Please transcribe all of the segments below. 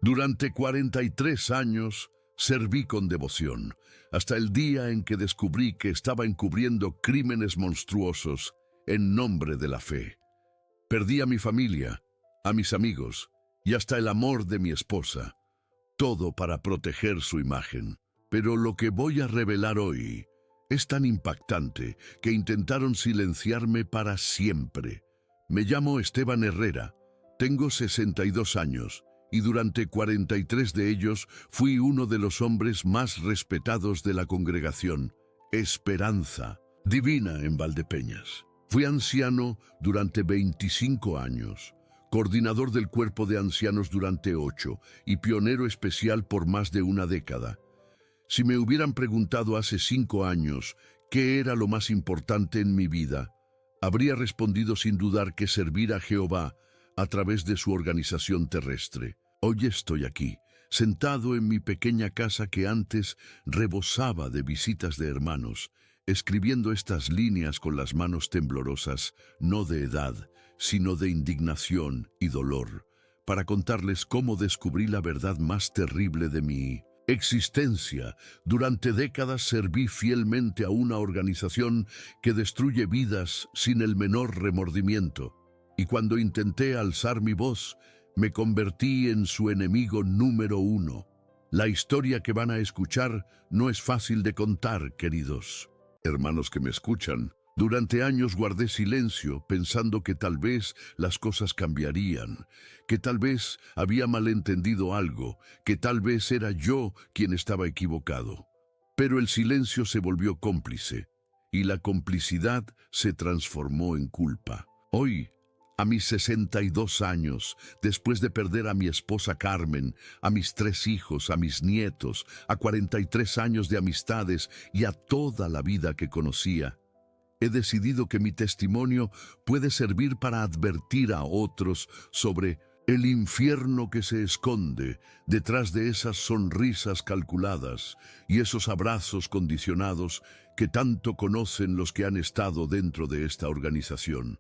Durante 43 años serví con devoción, hasta el día en que descubrí que estaba encubriendo crímenes monstruosos en nombre de la fe. Perdí a mi familia, a mis amigos y hasta el amor de mi esposa, todo para proteger su imagen. Pero lo que voy a revelar hoy es tan impactante que intentaron silenciarme para siempre. Me llamo Esteban Herrera, tengo 62 años y durante 43 de ellos fui uno de los hombres más respetados de la congregación, Esperanza Divina en Valdepeñas. Fui anciano durante 25 años, coordinador del cuerpo de ancianos durante 8 y pionero especial por más de una década. Si me hubieran preguntado hace 5 años qué era lo más importante en mi vida, habría respondido sin dudar que servir a Jehová a través de su organización terrestre. Hoy estoy aquí, sentado en mi pequeña casa que antes rebosaba de visitas de hermanos, escribiendo estas líneas con las manos temblorosas, no de edad, sino de indignación y dolor, para contarles cómo descubrí la verdad más terrible de mi existencia. Durante décadas serví fielmente a una organización que destruye vidas sin el menor remordimiento, y cuando intenté alzar mi voz, me convertí en su enemigo número 1. La historia que van a escuchar no es fácil de contar, queridos hermanos que me escuchan. Durante años guardé silencio pensando que tal vez las cosas cambiarían, que tal vez había malentendido algo, que tal vez era yo quien estaba equivocado. Pero el silencio se volvió cómplice y la complicidad se transformó en culpa. Hoy, a mis 62 años, después de perder a mi esposa Carmen, a mis 3 hijos, a mis nietos, a 43 años de amistades y a toda la vida que conocía, he decidido que mi testimonio puede servir para advertir a otros sobre el infierno que se esconde detrás de esas sonrisas calculadas y esos abrazos condicionados que tanto conocen los que han estado dentro de esta organización.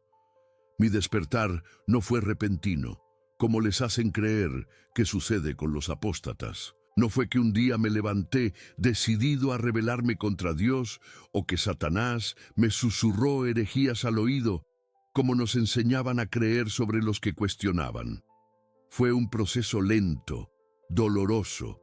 Mi despertar no fue repentino, como les hacen creer que sucede con los apóstatas. No fue que un día me levanté decidido a rebelarme contra Dios o que Satanás me susurró herejías al oído, como nos enseñaban a creer sobre los que cuestionaban. Fue un proceso lento, doloroso,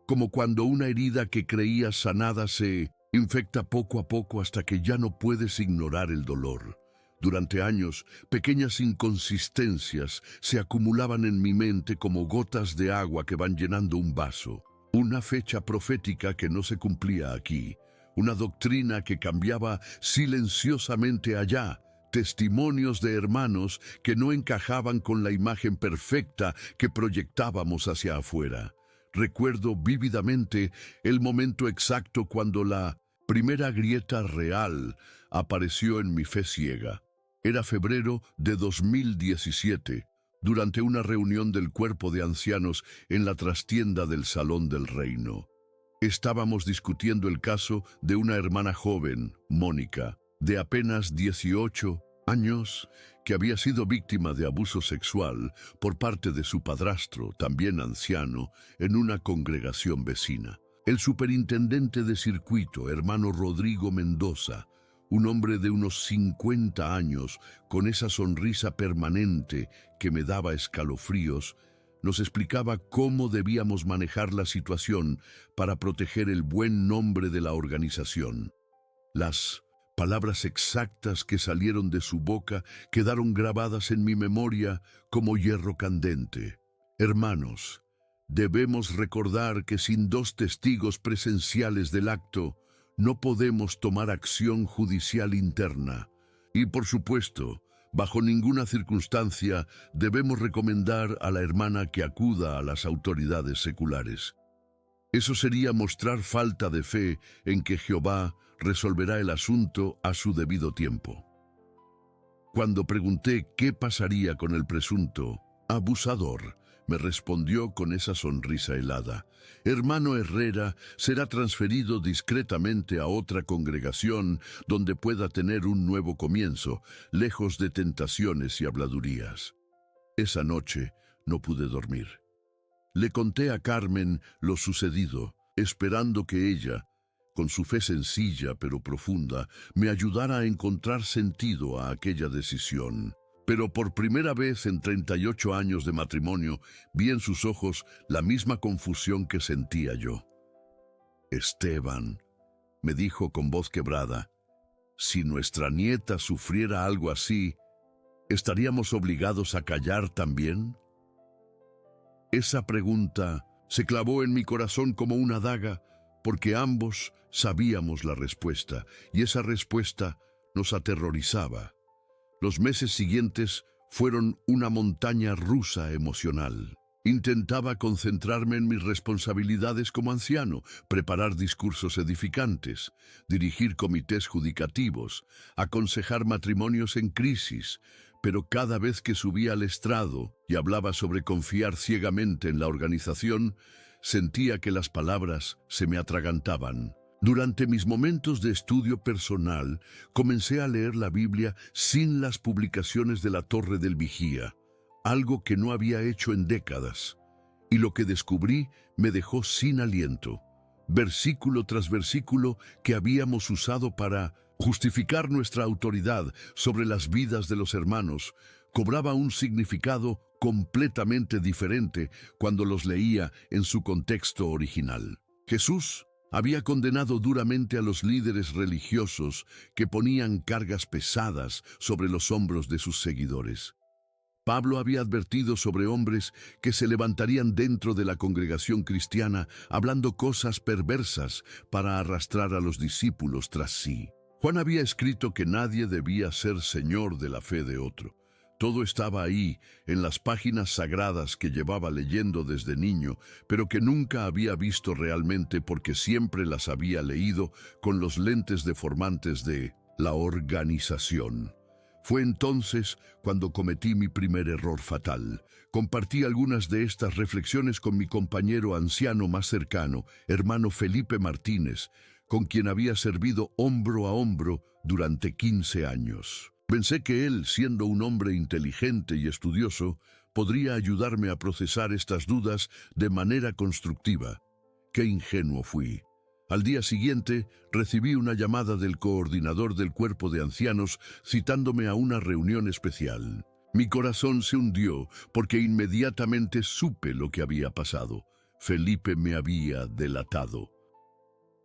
como cuando una herida que creías sanada se infecta poco a poco hasta que ya no puedes ignorar el dolor. Durante años, pequeñas inconsistencias se acumulaban en mi mente como gotas de agua que van llenando un vaso. Una fecha profética que no se cumplía aquí, una doctrina que cambiaba silenciosamente allá, testimonios de hermanos que no encajaban con la imagen perfecta que proyectábamos hacia afuera. Recuerdo vívidamente el momento exacto cuando la primera grieta real apareció en mi fe ciega. Era febrero de 2017, durante una reunión del cuerpo de ancianos en la trastienda del Salón del Reino. Estábamos discutiendo el caso de una hermana joven, Mónica, de apenas 18 años, que había sido víctima de abuso sexual por parte de su padrastro, también anciano, en una congregación vecina. El superintendente de circuito, hermano Rodrigo Mendoza, un hombre de unos 50 años, con esa sonrisa permanente que me daba escalofríos, nos explicaba cómo debíamos manejar la situación para proteger el buen nombre de la organización. Las palabras exactas que salieron de su boca quedaron grabadas en mi memoria como hierro candente. Hermanos, debemos recordar que sin 2 testigos presenciales del acto, no podemos tomar acción judicial interna. Y por supuesto, bajo ninguna circunstancia debemos recomendar a la hermana que acuda a las autoridades seculares. Eso sería mostrar falta de fe en que Jehová resolverá el asunto a su debido tiempo. Cuando pregunté qué pasaría con el presunto abusador, me respondió con esa sonrisa helada: hermano Herrera será transferido discretamente a otra congregación donde pueda tener un nuevo comienzo, lejos de tentaciones y habladurías. Esa noche no pude dormir. Le conté a Carmen lo sucedido, esperando que ella, con su fe sencilla pero profunda, me ayudara a encontrar sentido a aquella decisión. Pero por primera vez en 38 años de matrimonio, vi en sus ojos la misma confusión que sentía yo. Esteban, me dijo con voz quebrada, si nuestra nieta sufriera algo así, ¿estaríamos obligados a callar también? Esa pregunta se clavó en mi corazón como una daga, porque ambos sabíamos la respuesta, y esa respuesta nos aterrorizaba. Los meses siguientes fueron una montaña rusa emocional. Intentaba concentrarme en mis responsabilidades como anciano, preparar discursos edificantes, dirigir comités judicativos, aconsejar matrimonios en crisis, pero cada vez que subía al estrado y hablaba sobre confiar ciegamente en la organización, sentía que las palabras se me atragantaban. Durante mis momentos de estudio personal, comencé a leer la Biblia sin las publicaciones de la Torre del Vigía, algo que no había hecho en décadas, y lo que descubrí me dejó sin aliento. Versículo tras versículo que habíamos usado para justificar nuestra autoridad sobre las vidas de los hermanos, cobraba un significado completamente diferente cuando los leía en su contexto original. Jesús había condenado duramente a los líderes religiosos que ponían cargas pesadas sobre los hombros de sus seguidores. Pablo había advertido sobre hombres que se levantarían dentro de la congregación cristiana hablando cosas perversas para arrastrar a los discípulos tras sí. Juan había escrito que nadie debía ser señor de la fe de otro. Todo estaba ahí, en las páginas sagradas que llevaba leyendo desde niño, pero que nunca había visto realmente porque siempre las había leído con los lentes deformantes de la organización. Fue entonces cuando cometí mi primer error fatal. Compartí algunas de estas reflexiones con mi compañero anciano más cercano, hermano Felipe Martínez, con quien había servido hombro a hombro durante 15 años. Pensé que él, siendo un hombre inteligente y estudioso, podría ayudarme a procesar estas dudas de manera constructiva. ¡Qué ingenuo fui! Al día siguiente, recibí una llamada del coordinador del cuerpo de ancianos citándome a una reunión especial. Mi corazón se hundió porque inmediatamente supe lo que había pasado. Felipe me había delatado.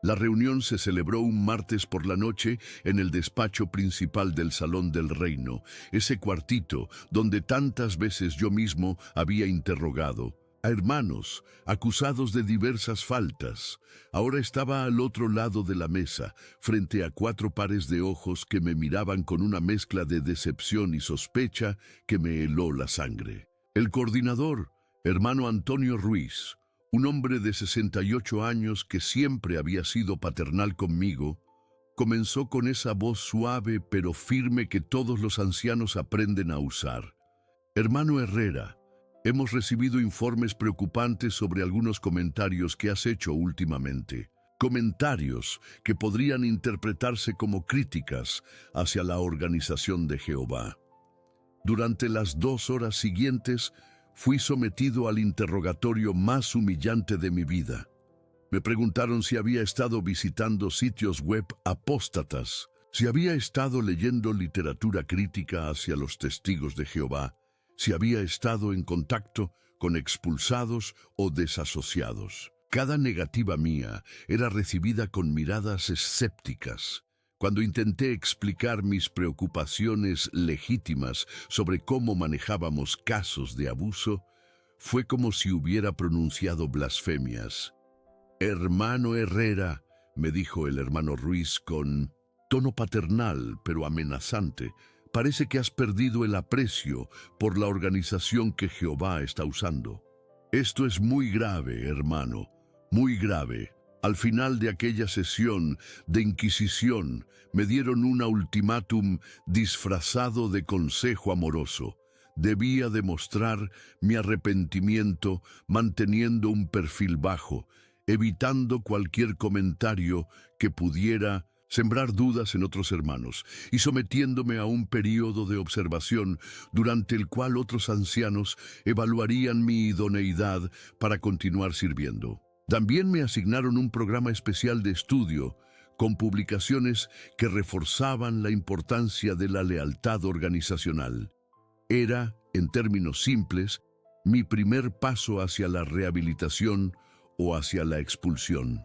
La reunión se celebró un martes por la noche en el despacho principal del Salón del Reino, ese cuartito donde tantas veces yo mismo había interrogado a hermanos acusados de diversas faltas. Ahora estaba al otro lado de la mesa, frente a 4 pares de ojos que me miraban con una mezcla de decepción y sospecha que me heló la sangre. El coordinador, hermano Antonio Ruiz, un hombre de 68 años que siempre había sido paternal conmigo, comenzó con esa voz suave pero firme que todos los ancianos aprenden a usar. Hermano Herrera, hemos recibido informes preocupantes sobre algunos comentarios que has hecho últimamente. Comentarios que podrían interpretarse como críticas hacia la organización de Jehová. Durante las 2 horas siguientes, fui sometido al interrogatorio más humillante de mi vida. Me preguntaron si había estado visitando sitios web apóstatas, si había estado leyendo literatura crítica hacia los testigos de Jehová, si había estado en contacto con expulsados o desasociados. Cada negativa mía era recibida con miradas escépticas. Cuando intenté explicar mis preocupaciones legítimas sobre cómo manejábamos casos de abuso, fue como si hubiera pronunciado blasfemias. «Hermano Herrera», me dijo el hermano Ruiz con tono paternal pero amenazante, «parece que has perdido el aprecio por la organización que Jehová está usando. Esto es muy grave, hermano, muy grave». Al final de aquella sesión de inquisición, me dieron un ultimátum disfrazado de consejo amoroso. Debía demostrar mi arrepentimiento manteniendo un perfil bajo, evitando cualquier comentario que pudiera sembrar dudas en otros hermanos y sometiéndome a un período de observación durante el cual otros ancianos evaluarían mi idoneidad para continuar sirviendo. También me asignaron un programa especial de estudio con publicaciones que reforzaban la importancia de la lealtad organizacional. Era, en términos simples, mi primer paso hacia la rehabilitación o hacia la expulsión.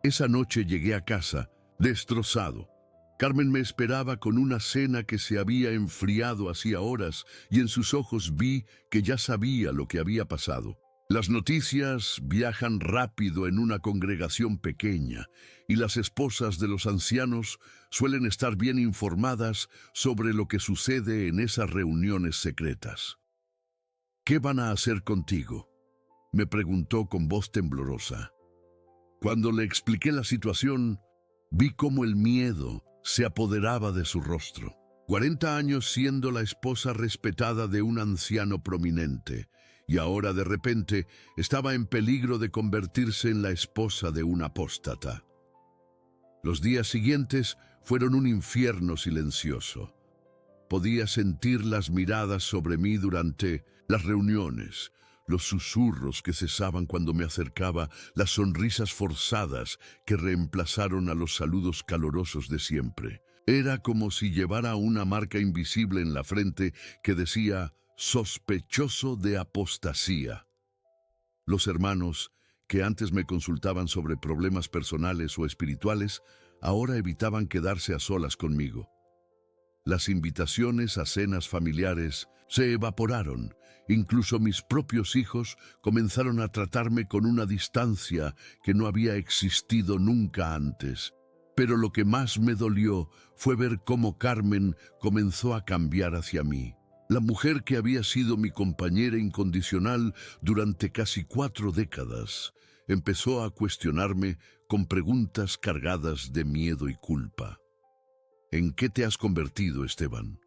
Esa noche llegué a casa, destrozado. Carmen me esperaba con una cena que se había enfriado hacía horas y en sus ojos vi que ya sabía lo que había pasado. Las noticias viajan rápido en una congregación pequeña y las esposas de los ancianos suelen estar bien informadas sobre lo que sucede en esas reuniones secretas. ¿Qué van a hacer contigo?, me preguntó con voz temblorosa. Cuando le expliqué la situación, vi cómo el miedo se apoderaba de su rostro. 40 años siendo la esposa respetada de un anciano prominente, y ahora de repente estaba en peligro de convertirse en la esposa de un apóstata. Los días siguientes fueron un infierno silencioso. Podía sentir las miradas sobre mí durante las reuniones, los susurros que cesaban cuando me acercaba, las sonrisas forzadas que reemplazaron a los saludos calorosos de siempre. Era como si llevara una marca invisible en la frente que decía «sospechoso de apostasía». Los hermanos, que antes me consultaban sobre problemas personales o espirituales, ahora evitaban quedarse a solas conmigo. Las invitaciones a cenas familiares se evaporaron. Incluso mis propios hijos comenzaron a tratarme con una distancia que no había existido nunca antes. Pero lo que más me dolió fue ver cómo Carmen comenzó a cambiar hacia mí. La mujer que había sido mi compañera incondicional durante casi 4 décadas empezó a cuestionarme con preguntas cargadas de miedo y culpa. ¿En qué te has convertido, Esteban?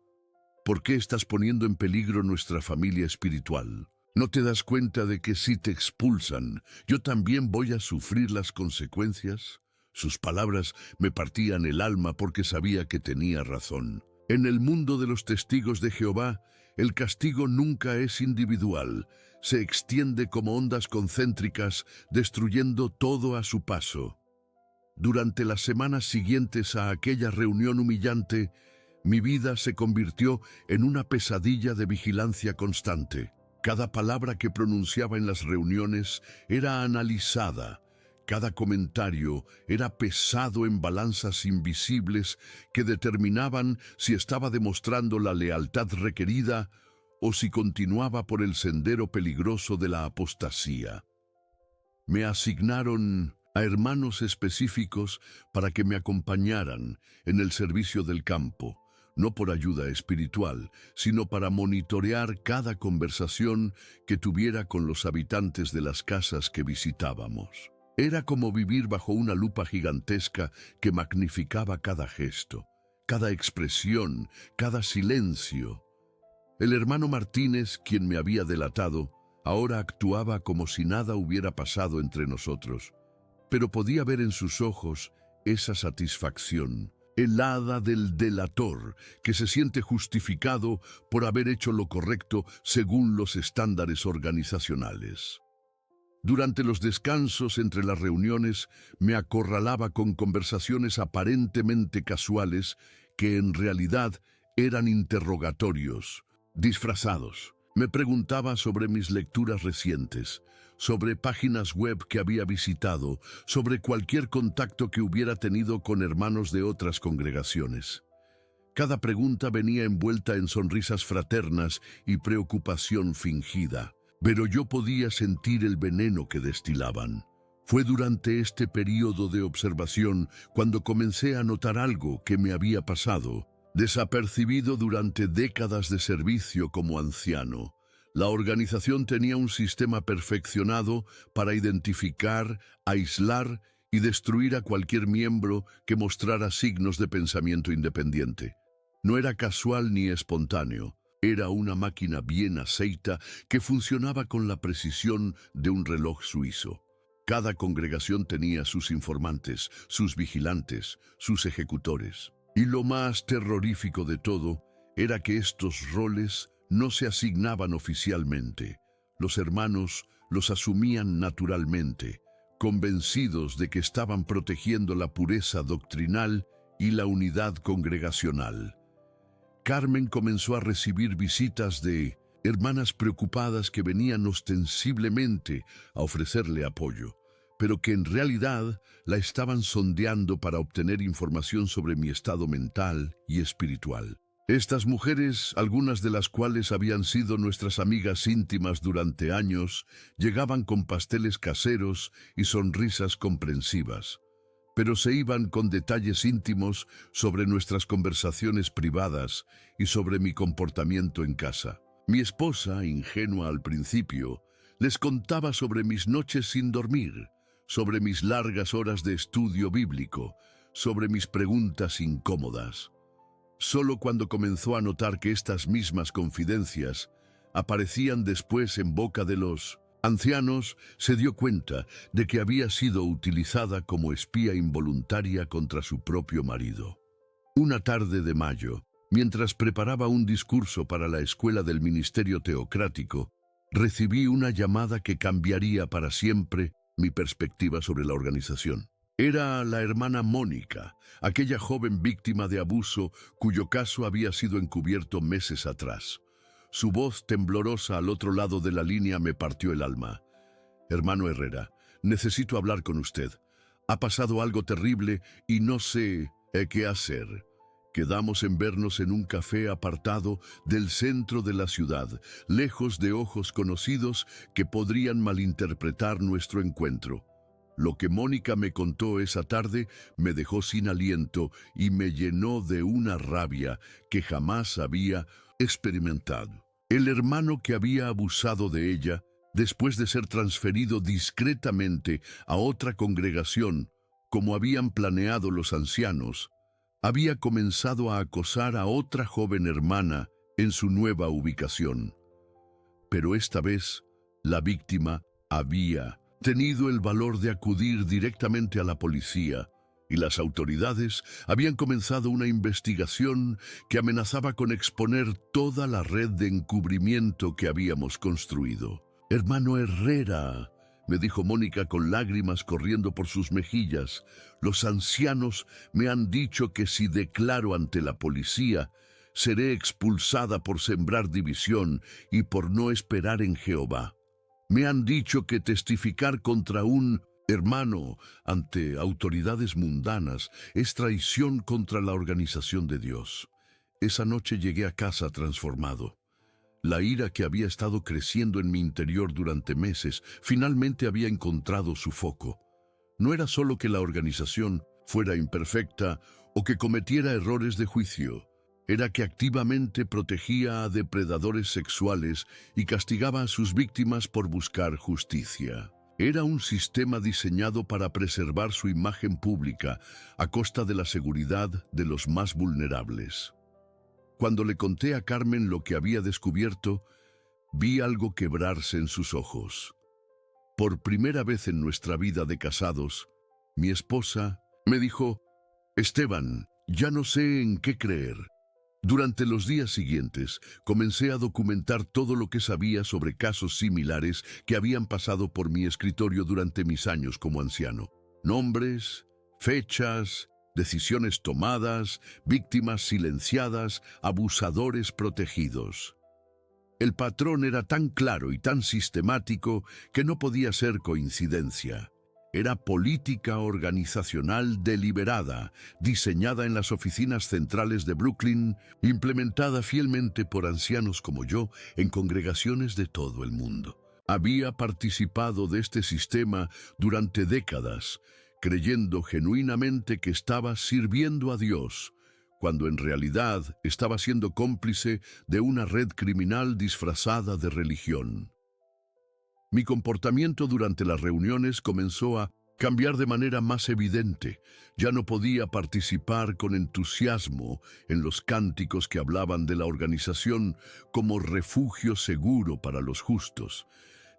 ¿Por qué estás poniendo en peligro nuestra familia espiritual? ¿No te das cuenta de que si te expulsan, yo también voy a sufrir las consecuencias? Sus palabras me partían el alma porque sabía que tenía razón. En el mundo de los testigos de Jehová, el castigo nunca es individual, se extiende como ondas concéntricas, destruyendo todo a su paso. Durante las semanas siguientes a aquella reunión humillante, mi vida se convirtió en una pesadilla de vigilancia constante. Cada palabra que pronunciaba en las reuniones era analizada. Cada comentario era pesado en balanzas invisibles que determinaban si estaba demostrando la lealtad requerida o si continuaba por el sendero peligroso de la apostasía. Me asignaron a hermanos específicos para que me acompañaran en el servicio del campo, no por ayuda espiritual, sino para monitorear cada conversación que tuviera con los habitantes de las casas que visitábamos. Era como vivir bajo una lupa gigantesca que magnificaba cada gesto, cada expresión, cada silencio. El hermano Martínez, quien me había delatado, ahora actuaba como si nada hubiera pasado entre nosotros, pero podía ver en sus ojos esa satisfacción, helada del delator, que se siente justificado por haber hecho lo correcto según los estándares organizacionales. Durante los descansos entre las reuniones me acorralaba con conversaciones aparentemente casuales que en realidad eran interrogatorios, disfrazados. Me preguntaba sobre mis lecturas recientes, sobre páginas web que había visitado, sobre cualquier contacto que hubiera tenido con hermanos de otras congregaciones. Cada pregunta venía envuelta en sonrisas fraternas y preocupación fingida. Pero yo podía sentir el veneno que destilaban. Fue durante este período de observación cuando comencé a notar algo que me había pasado, desapercibido durante décadas de servicio como anciano. La organización tenía un sistema perfeccionado para identificar, aislar y destruir a cualquier miembro que mostrara signos de pensamiento independiente. No era casual ni espontáneo. Era una máquina bien aceita que funcionaba con la precisión de un reloj suizo. Cada congregación tenía sus informantes, sus vigilantes, sus ejecutores. Y lo más terrorífico de todo era que estos roles no se asignaban oficialmente. Los hermanos los asumían naturalmente, convencidos de que estaban protegiendo la pureza doctrinal y la unidad congregacional. Carmen comenzó a recibir visitas de hermanas preocupadas que venían ostensiblemente a ofrecerle apoyo, pero que en realidad la estaban sondeando para obtener información sobre mi estado mental y espiritual. Estas mujeres, algunas de las cuales habían sido nuestras amigas íntimas durante años, llegaban con pasteles caseros y sonrisas comprensivas, pero se iban con detalles íntimos sobre nuestras conversaciones privadas y sobre mi comportamiento en casa. Mi esposa, ingenua al principio, les contaba sobre mis noches sin dormir, sobre mis largas horas de estudio bíblico, sobre mis preguntas incómodas. Solo cuando comenzó a notar que estas mismas confidencias aparecían después en boca de los ancianos, se dio cuenta de que había sido utilizada como espía involuntaria contra su propio marido. Una tarde de mayo, mientras preparaba un discurso para la escuela del ministerio teocrático, recibí una llamada que cambiaría para siempre mi perspectiva sobre la organización. Era la hermana Mónica, aquella joven víctima de abuso cuyo caso había sido encubierto meses atrás. Su voz temblorosa al otro lado de la línea me partió el alma. Hermano Herrera, necesito hablar con usted. Ha pasado algo terrible y no sé qué hacer. Quedamos en vernos en un café apartado del centro de la ciudad, lejos de ojos conocidos que podrían malinterpretar nuestro encuentro. Lo que Mónica me contó esa tarde me dejó sin aliento y me llenó de una rabia que jamás había experimentado. El hermano que había abusado de ella, después de ser transferido discretamente a otra congregación, como habían planeado los ancianos, había comenzado a acosar a otra joven hermana en su nueva ubicación. Pero esta vez, la víctima había tenido el valor de acudir directamente a la policía, y las autoridades habían comenzado una investigación que amenazaba con exponer toda la red de encubrimiento que habíamos construido. Hermano Herrera, me dijo Mónica con lágrimas corriendo por sus mejillas, los ancianos me han dicho que si declaro ante la policía, seré expulsada por sembrar división y por no esperar en Jehová. Me han dicho que testificar contra un hermano ante autoridades mundanas es traición contra la organización de Dios. Esa noche llegué a casa transformado. La ira que había estado creciendo en mi interior durante meses finalmente había encontrado su foco. No era solo que la organización fuera imperfecta o que cometiera errores de juicio. Era que activamente protegía a depredadores sexuales y castigaba a sus víctimas por buscar justicia. Era un sistema diseñado para preservar su imagen pública a costa de la seguridad de los más vulnerables. Cuando le conté a Carmen lo que había descubierto, vi algo quebrarse en sus ojos. Por primera vez en nuestra vida de casados, mi esposa me dijo: «Esteban, ya no sé en qué creer». Durante los días siguientes, comencé a documentar todo lo que sabía sobre casos similares que habían pasado por mi escritorio durante mis años como anciano. Nombres, fechas, decisiones tomadas, víctimas silenciadas, abusadores protegidos. El patrón era tan claro y tan sistemático que no podía ser coincidencia. Era política organizacional deliberada, diseñada en las oficinas centrales de Brooklyn, implementada fielmente por ancianos como yo en congregaciones de todo el mundo. Había participado de este sistema durante décadas, creyendo genuinamente que estaba sirviendo a Dios, cuando en realidad estaba siendo cómplice de una red criminal disfrazada de religión. Mi comportamiento durante las reuniones comenzó a cambiar de manera más evidente. Ya no podía participar con entusiasmo en los cánticos que hablaban de la organización como refugio seguro para los justos.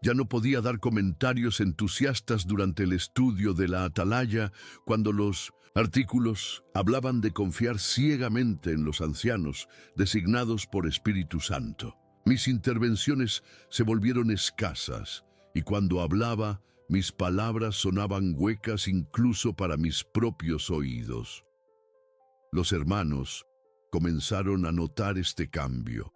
Ya no podía dar comentarios entusiastas durante el estudio de la Atalaya cuando los artículos hablaban de confiar ciegamente en los ancianos designados por Espíritu Santo. Mis intervenciones se volvieron escasas y cuando hablaba, mis palabras sonaban huecas incluso para mis propios oídos. Los hermanos comenzaron a notar este cambio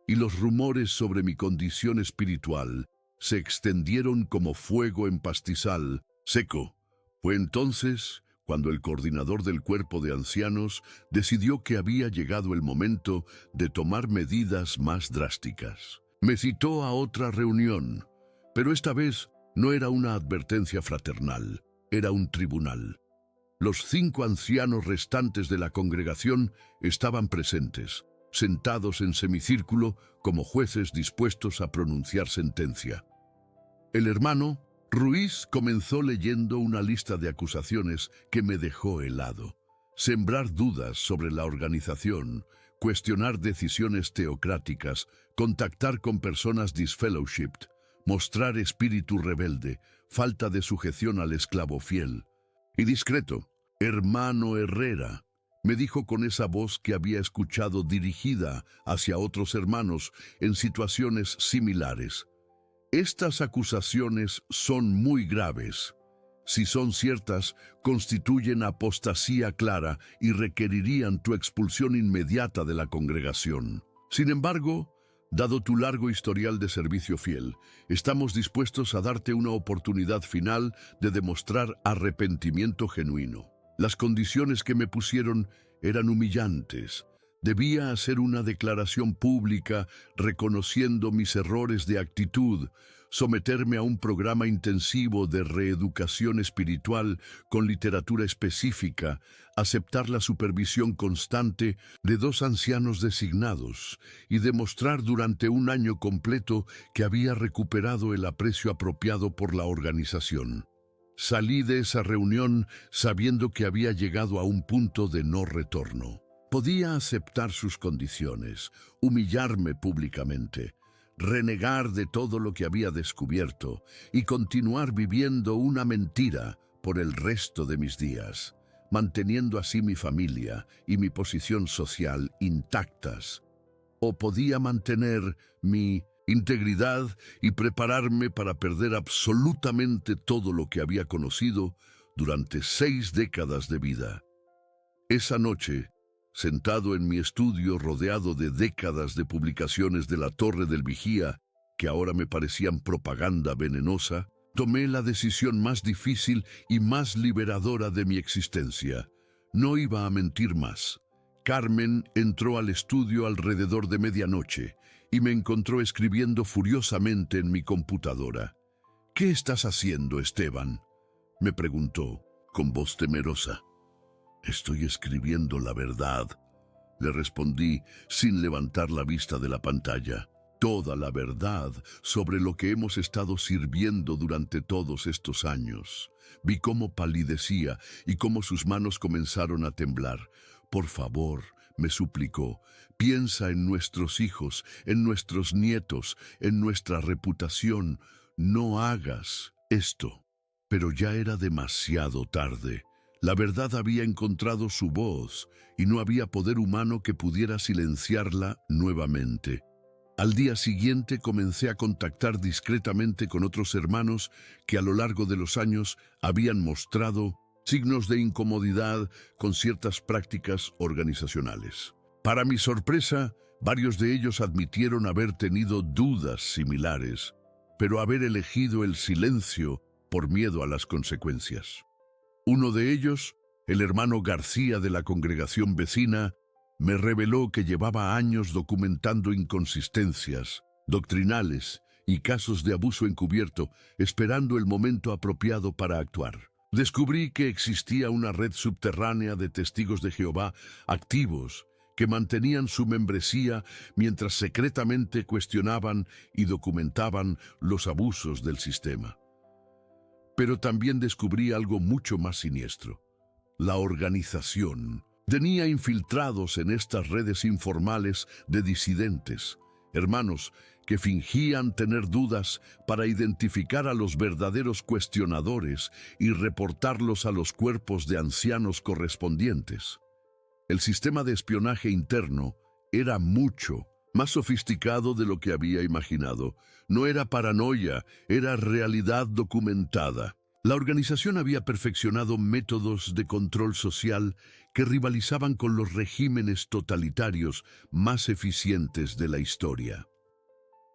y los rumores sobre mi condición espiritual se extendieron como fuego en pastizal seco. Fue entonces cuando el coordinador del cuerpo de ancianos decidió que había llegado el momento de tomar medidas más drásticas. Me citó a otra reunión, pero esta vez no era una advertencia fraternal, era un tribunal. Los 5 ancianos restantes de la congregación estaban presentes, sentados en semicírculo como jueces dispuestos a pronunciar sentencia. El hermano Ruiz comenzó leyendo una lista de acusaciones que me dejó helado. Sembrar dudas sobre la organización, cuestionar decisiones teocráticas, contactar con personas disfellowshipped, mostrar espíritu rebelde, falta de sujeción al esclavo fiel. Y discreto, hermano Herrera, me dijo con esa voz que había escuchado dirigida hacia otros hermanos en situaciones similares. Estas acusaciones son muy graves. Si son ciertas, constituyen apostasía clara y requerirían tu expulsión inmediata de la congregación. Sin embargo, dado tu largo historial de servicio fiel, estamos dispuestos a darte una oportunidad final de demostrar arrepentimiento genuino. Las condiciones que me pusieron eran humillantes. Debía hacer una declaración pública reconociendo mis errores de actitud, someterme a un programa intensivo de reeducación espiritual con literatura específica, aceptar la supervisión constante de 2 ancianos designados y demostrar durante un año completo que había recuperado el aprecio apropiado por la organización. Salí de esa reunión sabiendo que había llegado a un punto de no retorno. Podía aceptar sus condiciones, humillarme públicamente, renegar de todo lo que había descubierto y continuar viviendo una mentira por el resto de mis días, manteniendo así mi familia y mi posición social intactas. O podía mantener mi integridad y prepararme para perder absolutamente todo lo que había conocido durante 6 décadas de vida. Esa noche, sentado en mi estudio rodeado de décadas de publicaciones de la Torre del Vigía, que ahora me parecían propaganda venenosa, tomé la decisión más difícil y más liberadora de mi existencia. No iba a mentir más. Carmen entró al estudio alrededor de medianoche y me encontró escribiendo furiosamente en mi computadora. «¿Qué estás haciendo, Esteban?», me preguntó, con voz temerosa. «Estoy escribiendo la verdad», le respondí sin levantar la vista de la pantalla. Toda la verdad sobre lo que hemos estado sirviendo durante todos estos años. Vi cómo palidecía y cómo sus manos comenzaron a temblar. «Por favor», me suplicó, «piensa en nuestros hijos, en nuestros nietos, en nuestra reputación. No hagas esto». Pero ya era demasiado tarde. La verdad había encontrado su voz y no había poder humano que pudiera silenciarla nuevamente. Al día siguiente comencé a contactar discretamente con otros hermanos que a lo largo de los años habían mostrado signos de incomodidad con ciertas prácticas organizacionales. Para mi sorpresa, varios de ellos admitieron haber tenido dudas similares, pero haber elegido el silencio por miedo a las consecuencias. Uno de ellos, el hermano García de la congregación vecina, me reveló que llevaba años documentando inconsistencias doctrinales y casos de abuso encubierto, esperando el momento apropiado para actuar. Descubrí que existía una red subterránea de testigos de Jehová activos que mantenían su membresía mientras secretamente cuestionaban y documentaban los abusos del sistema. Pero también descubrí algo mucho más siniestro. La organización tenía infiltrados en estas redes informales de disidentes hermanos que fingían tener dudas para identificar a los verdaderos cuestionadores y reportarlos a los cuerpos de ancianos correspondientes. El sistema de espionaje interno era mucho más sofisticado de lo que había imaginado. No era paranoia, era realidad documentada. La organización había perfeccionado métodos de control social que rivalizaban con los regímenes totalitarios más eficientes de la historia.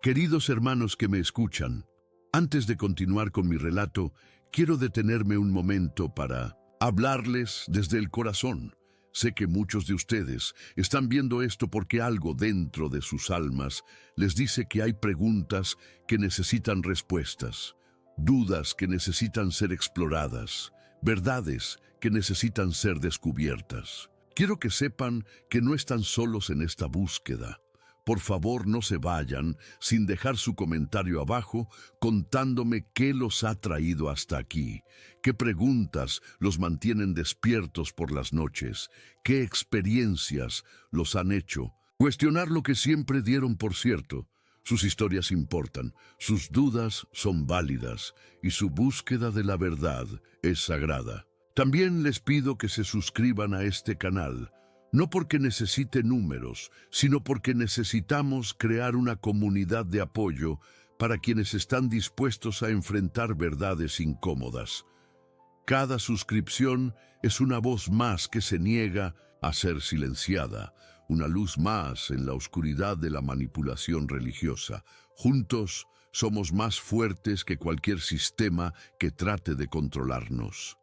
Queridos hermanos que me escuchan, antes de continuar con mi relato, quiero detenerme un momento para hablarles desde el corazón. Sé que muchos de ustedes están viendo esto porque algo dentro de sus almas les dice que hay preguntas que necesitan respuestas, dudas que necesitan ser exploradas, verdades que necesitan ser descubiertas. Quiero que sepan que no están solos en esta búsqueda. Por favor, no se vayan sin dejar su comentario abajo contándome qué los ha traído hasta aquí, qué preguntas los mantienen despiertos por las noches, qué experiencias los han hecho. Cuestionar lo que siempre dieron por cierto. Sus historias importan, sus dudas son válidas y su búsqueda de la verdad es sagrada. También les pido que se suscriban a este canal. No porque necesite números, sino porque necesitamos crear una comunidad de apoyo para quienes están dispuestos a enfrentar verdades incómodas. Cada suscripción es una voz más que se niega a ser silenciada, una luz más en la oscuridad de la manipulación religiosa. Juntos somos más fuertes que cualquier sistema que trate de controlarnos.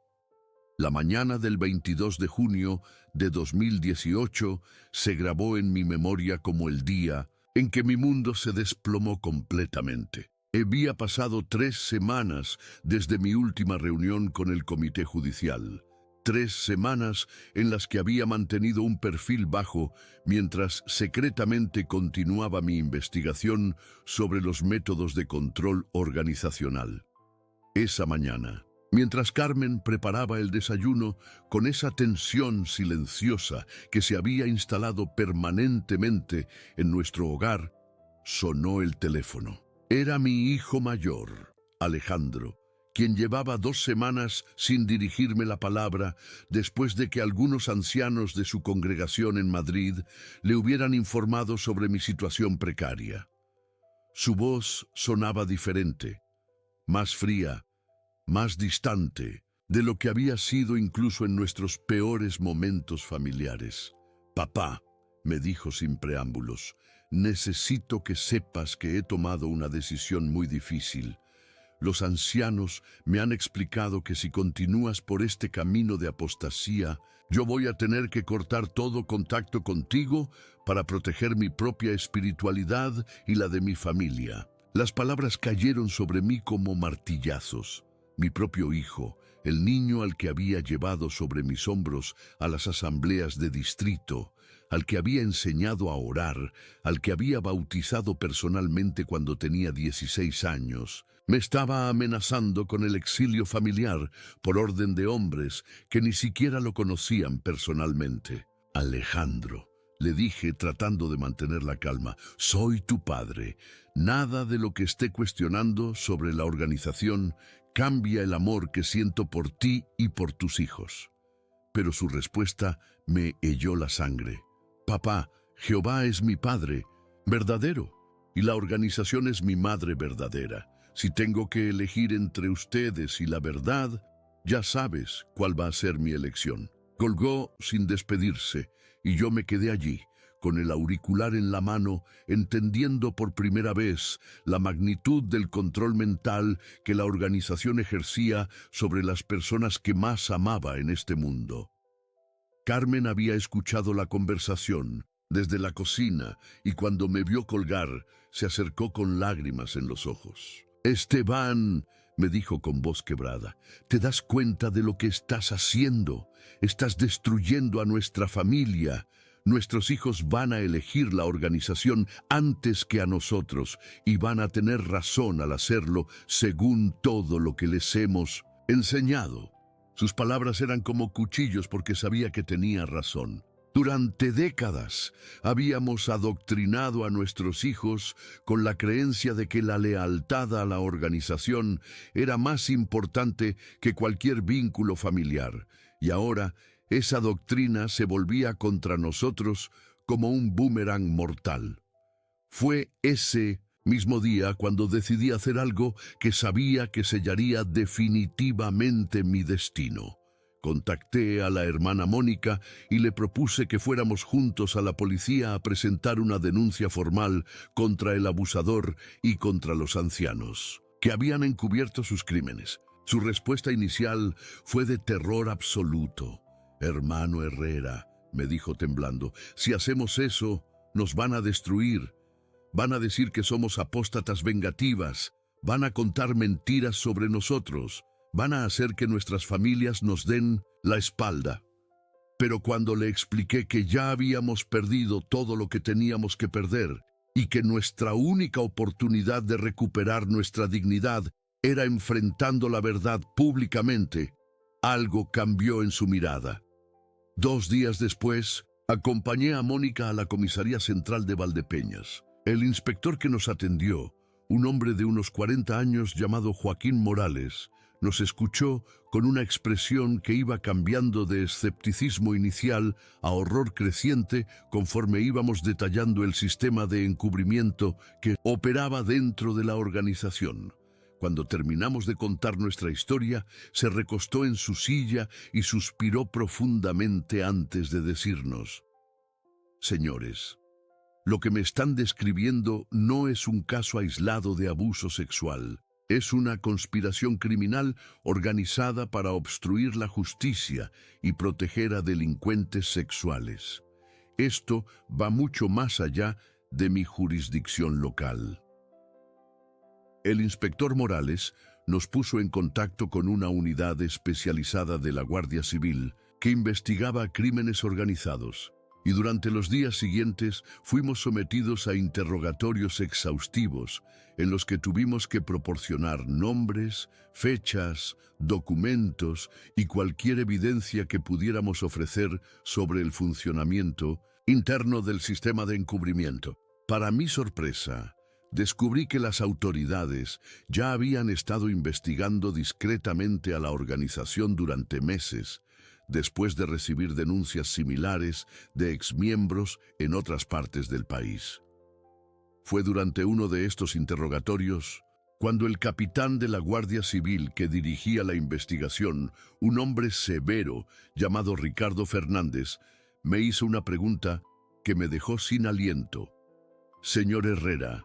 La mañana del 22 de junio de 2018 se grabó en mi memoria como el día en que mi mundo se desplomó completamente. Había pasado 3 semanas desde mi última reunión con el Comité Judicial. 3 semanas en las que había mantenido un perfil bajo mientras secretamente continuaba mi investigación sobre los métodos de control organizacional. Esa mañana, mientras Carmen preparaba el desayuno, con esa tensión silenciosa que se había instalado permanentemente en nuestro hogar, sonó el teléfono. Era mi hijo mayor, Alejandro, quien llevaba 2 semanas sin dirigirme la palabra después de que algunos ancianos de su congregación en Madrid le hubieran informado sobre mi situación precaria. Su voz sonaba diferente, más fría, más distante de lo que había sido incluso en nuestros peores momentos familiares. «Papá», me dijo sin preámbulos, «necesito que sepas que he tomado una decisión muy difícil. Los ancianos me han explicado que si continúas por este camino de apostasía, yo voy a tener que cortar todo contacto contigo para proteger mi propia espiritualidad y la de mi familia». Las palabras cayeron sobre mí como martillazos. Mi propio hijo, el niño al que había llevado sobre mis hombros a las asambleas de distrito, al que había enseñado a orar, al que había bautizado personalmente cuando tenía 16 años, me estaba amenazando con el exilio familiar por orden de hombres que ni siquiera lo conocían personalmente. «Alejandro», le dije tratando de mantener la calma, «soy tu padre. Nada de lo que esté cuestionando sobre la organización cambia el amor que siento por ti y por tus hijos». Pero su respuesta me heló la sangre. «Papá, Jehová es mi padre verdadero y la organización es mi madre verdadera. Si tengo que elegir entre ustedes y la verdad, ya sabes cuál va a ser mi elección». Colgó sin despedirse y yo me quedé allí, con el auricular en la mano, entendiendo por primera vez la magnitud del control mental que la organización ejercía sobre las personas que más amaba en este mundo. Carmen había escuchado la conversación desde la cocina y cuando me vio colgar, se acercó con lágrimas en los ojos. «Esteban», me dijo con voz quebrada, «¿te das cuenta de lo que estás haciendo? Estás destruyendo a nuestra familia. Nuestros hijos van a elegir la organización antes que a nosotros y van a tener razón al hacerlo según todo lo que les hemos enseñado». Sus palabras eran como cuchillos porque sabía que tenía razón. Durante décadas habíamos adoctrinado a nuestros hijos con la creencia de que la lealtad a la organización era más importante que cualquier vínculo familiar, y ahora esa doctrina se volvía contra nosotros como un boomerang mortal. Fue ese mismo día cuando decidí hacer algo que sabía que sellaría definitivamente mi destino. Contacté a la hermana Mónica y le propuse que fuéramos juntos a la policía a presentar una denuncia formal contra el abusador y contra los ancianos, que habían encubierto sus crímenes. Su respuesta inicial fue de terror absoluto. «Hermano Herrera», me dijo temblando, «si hacemos eso, nos van a destruir. Van a decir que somos apóstatas vengativas. Van a contar mentiras sobre nosotros. Van a hacer que nuestras familias nos den la espalda». Pero cuando le expliqué que ya habíamos perdido todo lo que teníamos que perder y que nuestra única oportunidad de recuperar nuestra dignidad era enfrentando la verdad públicamente, algo cambió en su mirada. 2 días después, acompañé a Mónica a la comisaría central de Valdepeñas. El inspector que nos atendió, un hombre de unos 40 años llamado Joaquín Morales, nos escuchó con una expresión que iba cambiando de escepticismo inicial a horror creciente conforme íbamos detallando el sistema de encubrimiento que operaba dentro de la organización. Cuando terminamos de contar nuestra historia, se recostó en su silla y suspiró profundamente antes de decirnos: «Señores, lo que me están describiendo no es un caso aislado de abuso sexual. Es una conspiración criminal organizada para obstruir la justicia y proteger a delincuentes sexuales. Esto va mucho más allá de mi jurisdicción local». El inspector Morales nos puso en contacto con una unidad especializada de la Guardia Civil que investigaba crímenes organizados, y durante los días siguientes fuimos sometidos a interrogatorios exhaustivos en los que tuvimos que proporcionar nombres, fechas, documentos y cualquier evidencia que pudiéramos ofrecer sobre el funcionamiento interno del sistema de encubrimiento. Para mi sorpresa, descubrí que las autoridades ya habían estado investigando discretamente a la organización durante meses, después de recibir denuncias similares de exmiembros en otras partes del país. Fue durante uno de estos interrogatorios cuando el capitán de la Guardia Civil que dirigía la investigación, un hombre severo llamado Ricardo Fernández, me hizo una pregunta que me dejó sin aliento. «Señor Herrera,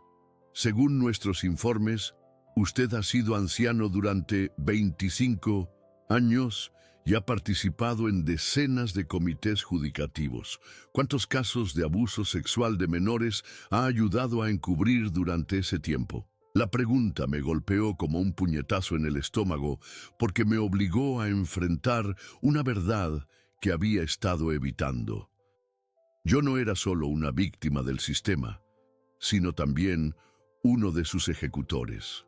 según nuestros informes, usted ha sido anciano durante 25 años y ha participado en decenas de comités judicativos. ¿Cuántos casos de abuso sexual de menores ha ayudado a encubrir durante ese tiempo?» La pregunta me golpeó como un puñetazo en el estómago porque me obligó a enfrentar una verdad que había estado evitando. Yo no era solo una víctima del sistema, sino también uno de sus ejecutores.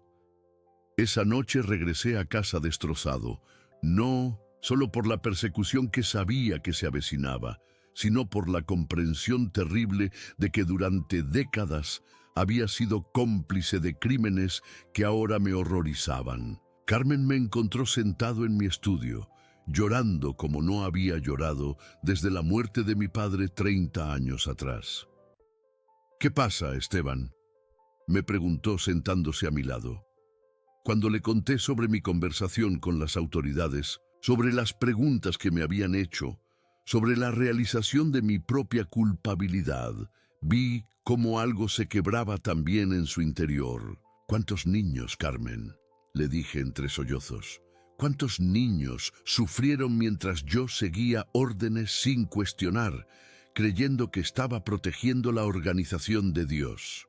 Esa noche regresé a casa destrozado, no solo por la persecución que sabía que se avecinaba, sino por la comprensión terrible de que durante décadas había sido cómplice de crímenes que ahora me horrorizaban. Carmen me encontró sentado en mi estudio, llorando como no había llorado desde la muerte de mi padre 30 años atrás. «¿Qué pasa, Esteban?», me preguntó sentándose a mi lado. Cuando le conté sobre mi conversación con las autoridades, sobre las preguntas que me habían hecho, sobre la realización de mi propia culpabilidad, vi cómo algo se quebraba también en su interior. «¿Cuántos niños, Carmen?», le dije entre sollozos. «¿Cuántos niños sufrieron mientras yo seguía órdenes sin cuestionar, creyendo que estaba protegiendo la organización de Dios?»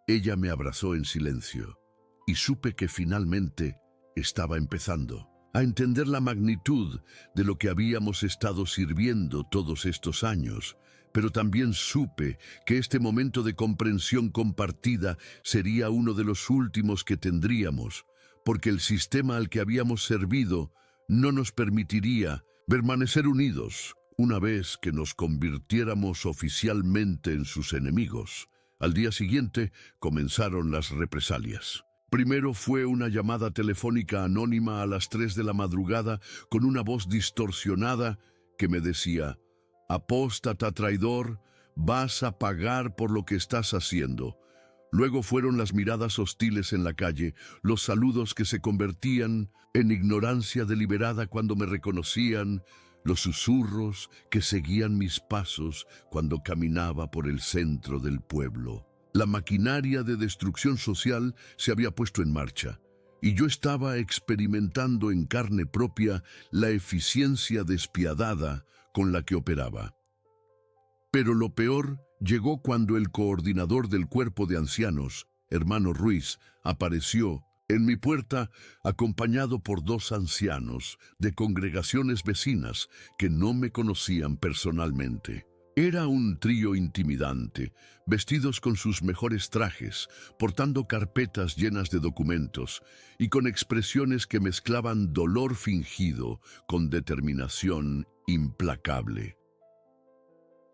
Ella me abrazó en silencio y supe que finalmente estaba empezando a entender la magnitud de lo que habíamos estado sirviendo todos estos años, pero también supe que este momento de comprensión compartida sería uno de los últimos que tendríamos, porque el sistema al que habíamos servido no nos permitiría permanecer unidos una vez que nos convirtiéramos oficialmente en sus enemigos. Al día siguiente comenzaron las represalias. Primero fue una llamada telefónica anónima a las 3 de la madrugada con una voz distorsionada que me decía: «Apóstata traidor, vas a pagar por lo que estás haciendo». Luego fueron las miradas hostiles en la calle, los saludos que se convertían en ignorancia deliberada cuando me reconocían, los susurros que seguían mis pasos cuando caminaba por el centro del pueblo. La maquinaria de destrucción social se había puesto en marcha, y yo estaba experimentando en carne propia la eficiencia despiadada con la que operaba. Pero lo peor llegó cuando el coordinador del cuerpo de ancianos, hermano Ruiz, apareció en mi puerta acompañado por 2 ancianos de congregaciones vecinas que no me conocían personalmente. Era un trío intimidante, vestidos con sus mejores trajes, portando carpetas llenas de documentos y con expresiones que mezclaban dolor fingido con determinación implacable.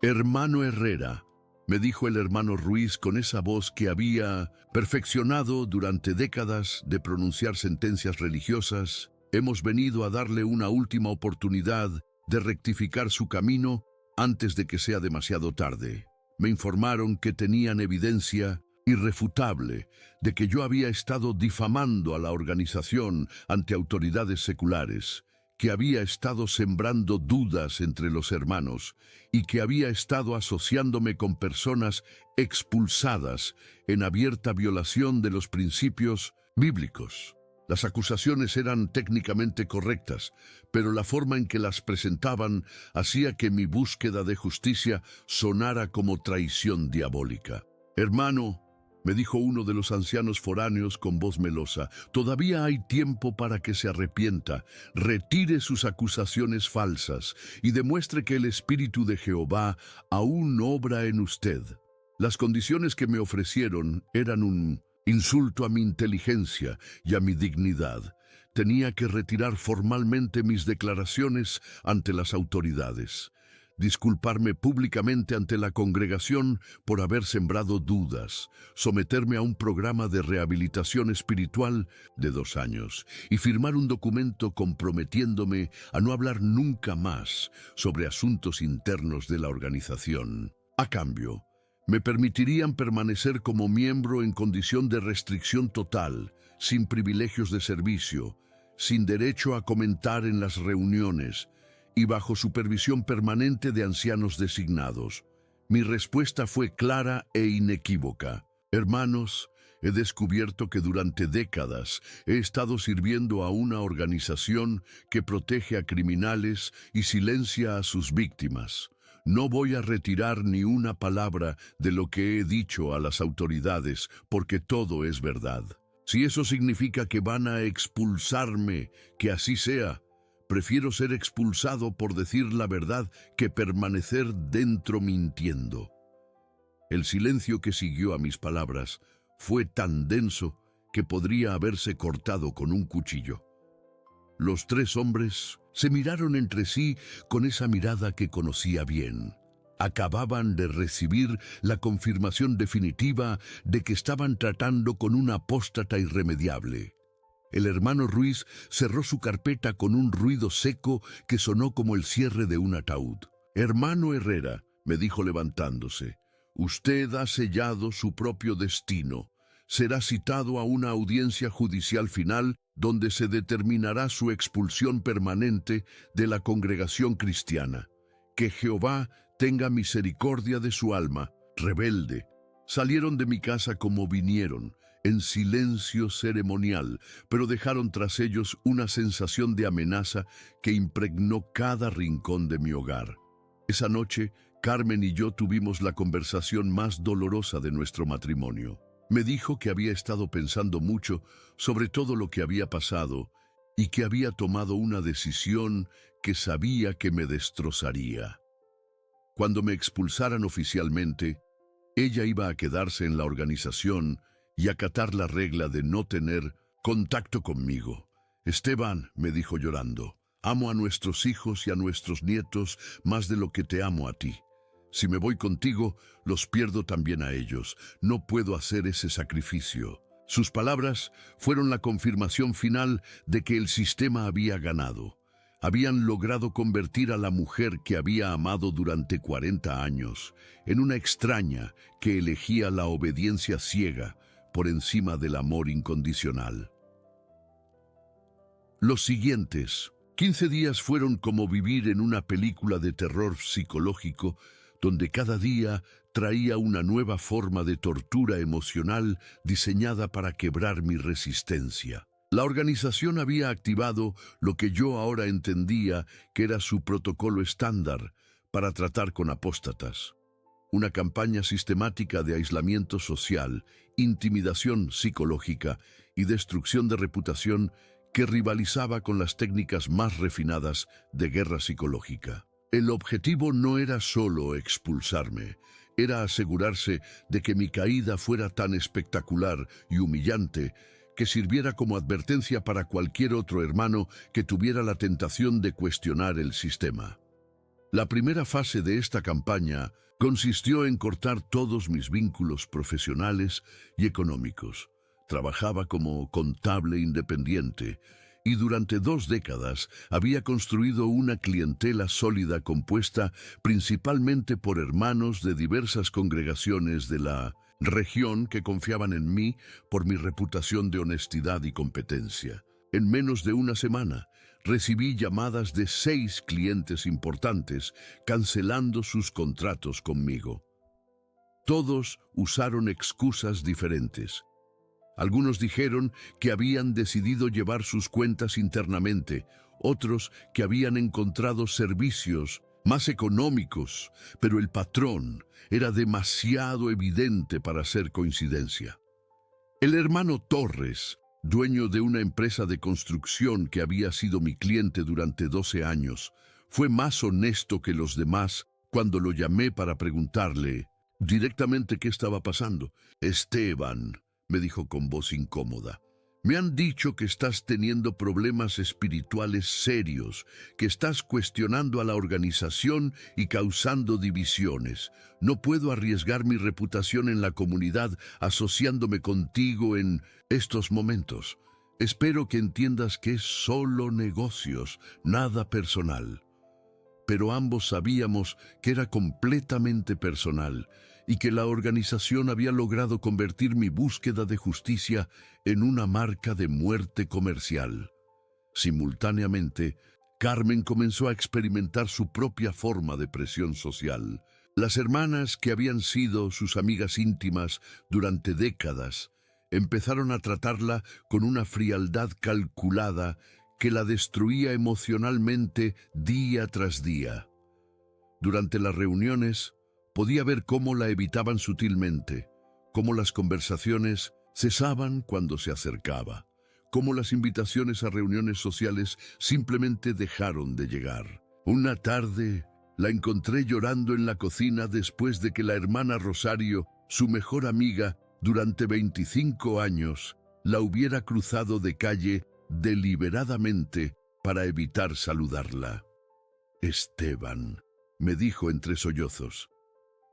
«Hermano Herrera», me dijo el hermano Ruiz con esa voz que había perfeccionado durante décadas de pronunciar sentencias religiosas, «hemos venido a darle una última oportunidad de rectificar su camino antes de que sea demasiado tarde. Me informaron que tenían evidencia irrefutable de que yo había estado difamando a la organización ante autoridades seculares, que había estado sembrando dudas entre los hermanos y que había estado asociándome con personas expulsadas en abierta violación de los principios bíblicos. Las acusaciones eran técnicamente correctas, pero la forma en que las presentaban hacía que mi búsqueda de justicia sonara como traición diabólica. «Hermano», me dijo uno de los ancianos foráneos con voz melosa, «todavía hay tiempo para que se arrepienta, retire sus acusaciones falsas y demuestre que el Espíritu de Jehová aún obra en usted». Las condiciones que me ofrecieron eran un insulto a mi inteligencia y a mi dignidad. Tenía que retirar formalmente mis declaraciones ante las autoridades, disculparme públicamente ante la congregación por haber sembrado dudas, someterme a un programa de rehabilitación espiritual de 2 años y firmar un documento comprometiéndome a no hablar nunca más sobre asuntos internos de la organización. A cambio, me permitirían permanecer como miembro en condición de restricción total, sin privilegios de servicio, sin derecho a comentar en las reuniones y bajo supervisión permanente de ancianos designados. Mi respuesta fue clara e inequívoca. «Hermanos, he descubierto que durante décadas he estado sirviendo a una organización que protege a criminales y silencia a sus víctimas. No voy a retirar ni una palabra de lo que he dicho a las autoridades, porque todo es verdad. Si eso significa que van a expulsarme, que así sea. Prefiero ser expulsado por decir la verdad que permanecer dentro mintiendo». El silencio que siguió a mis palabras fue tan denso que podría haberse cortado con un cuchillo. Los 3 hombres se miraron entre sí con esa mirada que conocía bien. Acababan de recibir la confirmación definitiva de que estaban tratando con un apóstata irremediable. El hermano Ruiz cerró su carpeta con un ruido seco que sonó como el cierre de un ataúd. «Hermano Herrera», me dijo levantándose, «usted ha sellado su propio destino. Será citado a una audiencia judicial final donde se determinará su expulsión permanente de la congregación cristiana. Que Jehová tenga misericordia de su alma, rebelde». Salieron de mi casa como vinieron, en silencio ceremonial, pero dejaron tras ellos una sensación de amenaza que impregnó cada rincón de mi hogar. Esa noche, Carmen y yo tuvimos la conversación más dolorosa de nuestro matrimonio. Me dijo que había estado pensando mucho sobre todo lo que había pasado y que había tomado una decisión que sabía que me destrozaría. Cuando me expulsaran oficialmente, ella iba a quedarse en la organización y acatar la regla de no tener contacto conmigo. «Esteban», me dijo llorando, Amo a nuestros hijos y a nuestros nietos más de lo que te amo a ti. Si me voy contigo, los pierdo también a ellos. No puedo hacer ese sacrificio. Sus palabras fueron la confirmación final de que el sistema había ganado. Habían logrado convertir a la mujer que había amado durante 40 años en una extraña que elegía la obediencia ciega por encima del amor incondicional. Los siguientes 15 días fueron como vivir en una película de terror psicológico donde cada día traía una nueva forma de tortura emocional diseñada para quebrar mi resistencia. La organización había activado lo que yo ahora entendía que era su protocolo estándar para tratar con apóstatas. Una campaña sistemática de aislamiento social, intimidación psicológica y destrucción de reputación que rivalizaba con las técnicas más refinadas de guerra psicológica. El objetivo no era solo expulsarme, era asegurarse de que mi caída fuera tan espectacular y humillante que sirviera como advertencia para cualquier otro hermano que tuviera la tentación de cuestionar el sistema. La primera fase de esta campaña consistió en cortar todos mis vínculos profesionales y económicos. Trabajaba como contable independiente y durante 2 décadas había construido una clientela sólida compuesta principalmente por hermanos de diversas congregaciones de la región que confiaban en mí por mi reputación de honestidad y competencia. En menos de una semana, recibí llamadas de 6 clientes importantes cancelando sus contratos conmigo. Todos usaron excusas diferentes. Algunos dijeron que habían decidido llevar sus cuentas internamente, otros que habían encontrado servicios más económicos, pero el patrón era demasiado evidente para ser coincidencia. El hermano Torres, dueño de una empresa de construcción que había sido mi cliente durante 12 años, fue más honesto que los demás cuando lo llamé para preguntarle directamente qué estaba pasando. Esteban, me dijo con voz incómoda, me han dicho que estás teniendo problemas espirituales serios, que estás cuestionando a la organización y causando divisiones. No puedo arriesgar mi reputación en la comunidad asociándome contigo en estos momentos. Espero que entiendas que es solo negocios, nada personal. Pero ambos sabíamos que era completamente personal y que la organización había logrado convertir mi búsqueda de justicia en una marca de muerte comercial. Simultáneamente, Carmen comenzó a experimentar su propia forma de presión social. Las hermanas que habían sido sus amigas íntimas durante décadas empezaron a tratarla con una frialdad calculada que la destruía emocionalmente día tras día. Durante las reuniones, podía ver cómo la evitaban sutilmente, cómo las conversaciones cesaban cuando se acercaba, cómo las invitaciones a reuniones sociales simplemente dejaron de llegar. Una tarde, la encontré llorando en la cocina después de que la hermana Rosario, su mejor amiga durante 25 años, la hubiera cruzado de calle deliberadamente para evitar saludarla. Esteban, me dijo entre sollozos,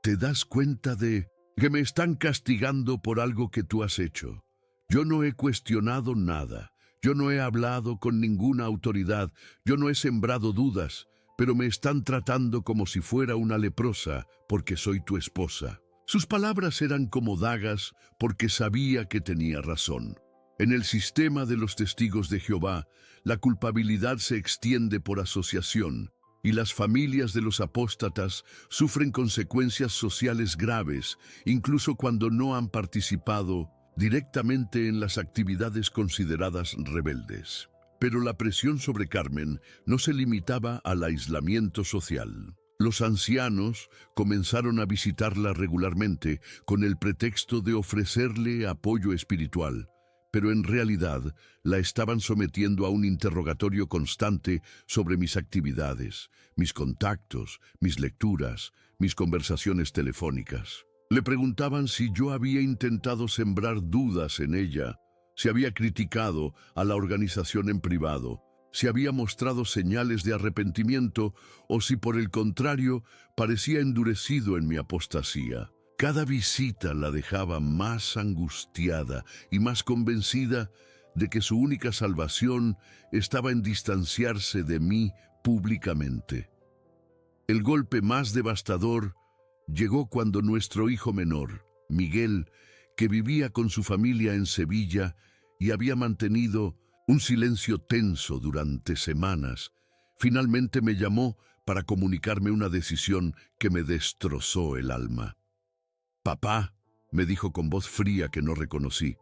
¿te das cuenta de que me están castigando por algo que tú has hecho? Yo no he cuestionado nada, yo no he hablado con ninguna autoridad, yo no he sembrado dudas, pero me están tratando como si fuera una leprosa porque soy tu esposa. Sus palabras eran como dagas porque sabía que tenía razón. En el sistema de los testigos de Jehová, la culpabilidad se extiende por asociación, y las familias de los apóstatas sufren consecuencias sociales graves, incluso cuando no han participado directamente en las actividades consideradas rebeldes. Pero la presión sobre Carmen no se limitaba al aislamiento social. Los ancianos comenzaron a visitarla regularmente con el pretexto de ofrecerle apoyo espiritual, pero en realidad la estaban sometiendo a un interrogatorio constante sobre mis actividades, mis contactos, mis lecturas, mis conversaciones telefónicas. Le preguntaban si yo había intentado sembrar dudas en ella, si había criticado a la organización en privado, si había mostrado señales de arrepentimiento o si por el contrario parecía endurecido en mi apostasía. Cada visita la dejaba más angustiada y más convencida de que su única salvación estaba en distanciarse de mí públicamente. El golpe más devastador llegó cuando nuestro hijo menor, Miguel, que vivía con su familia en Sevilla y había mantenido un silencio tenso durante semanas, finalmente me llamó para comunicarme una decisión que me destrozó el alma. «Papá», me dijo con voz fría que no reconocí,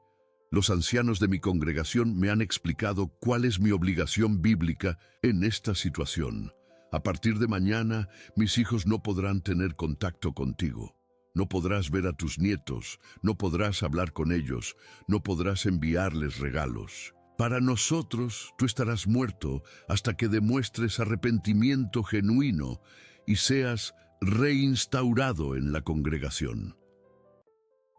«los ancianos de mi congregación me han explicado cuál es mi obligación bíblica en esta situación. A partir de mañana, mis hijos no podrán tener contacto contigo. No podrás ver a tus nietos, no podrás hablar con ellos, no podrás enviarles regalos. Para nosotros, tú estarás muerto hasta que demuestres arrepentimiento genuino y seas reinstaurado en la congregación».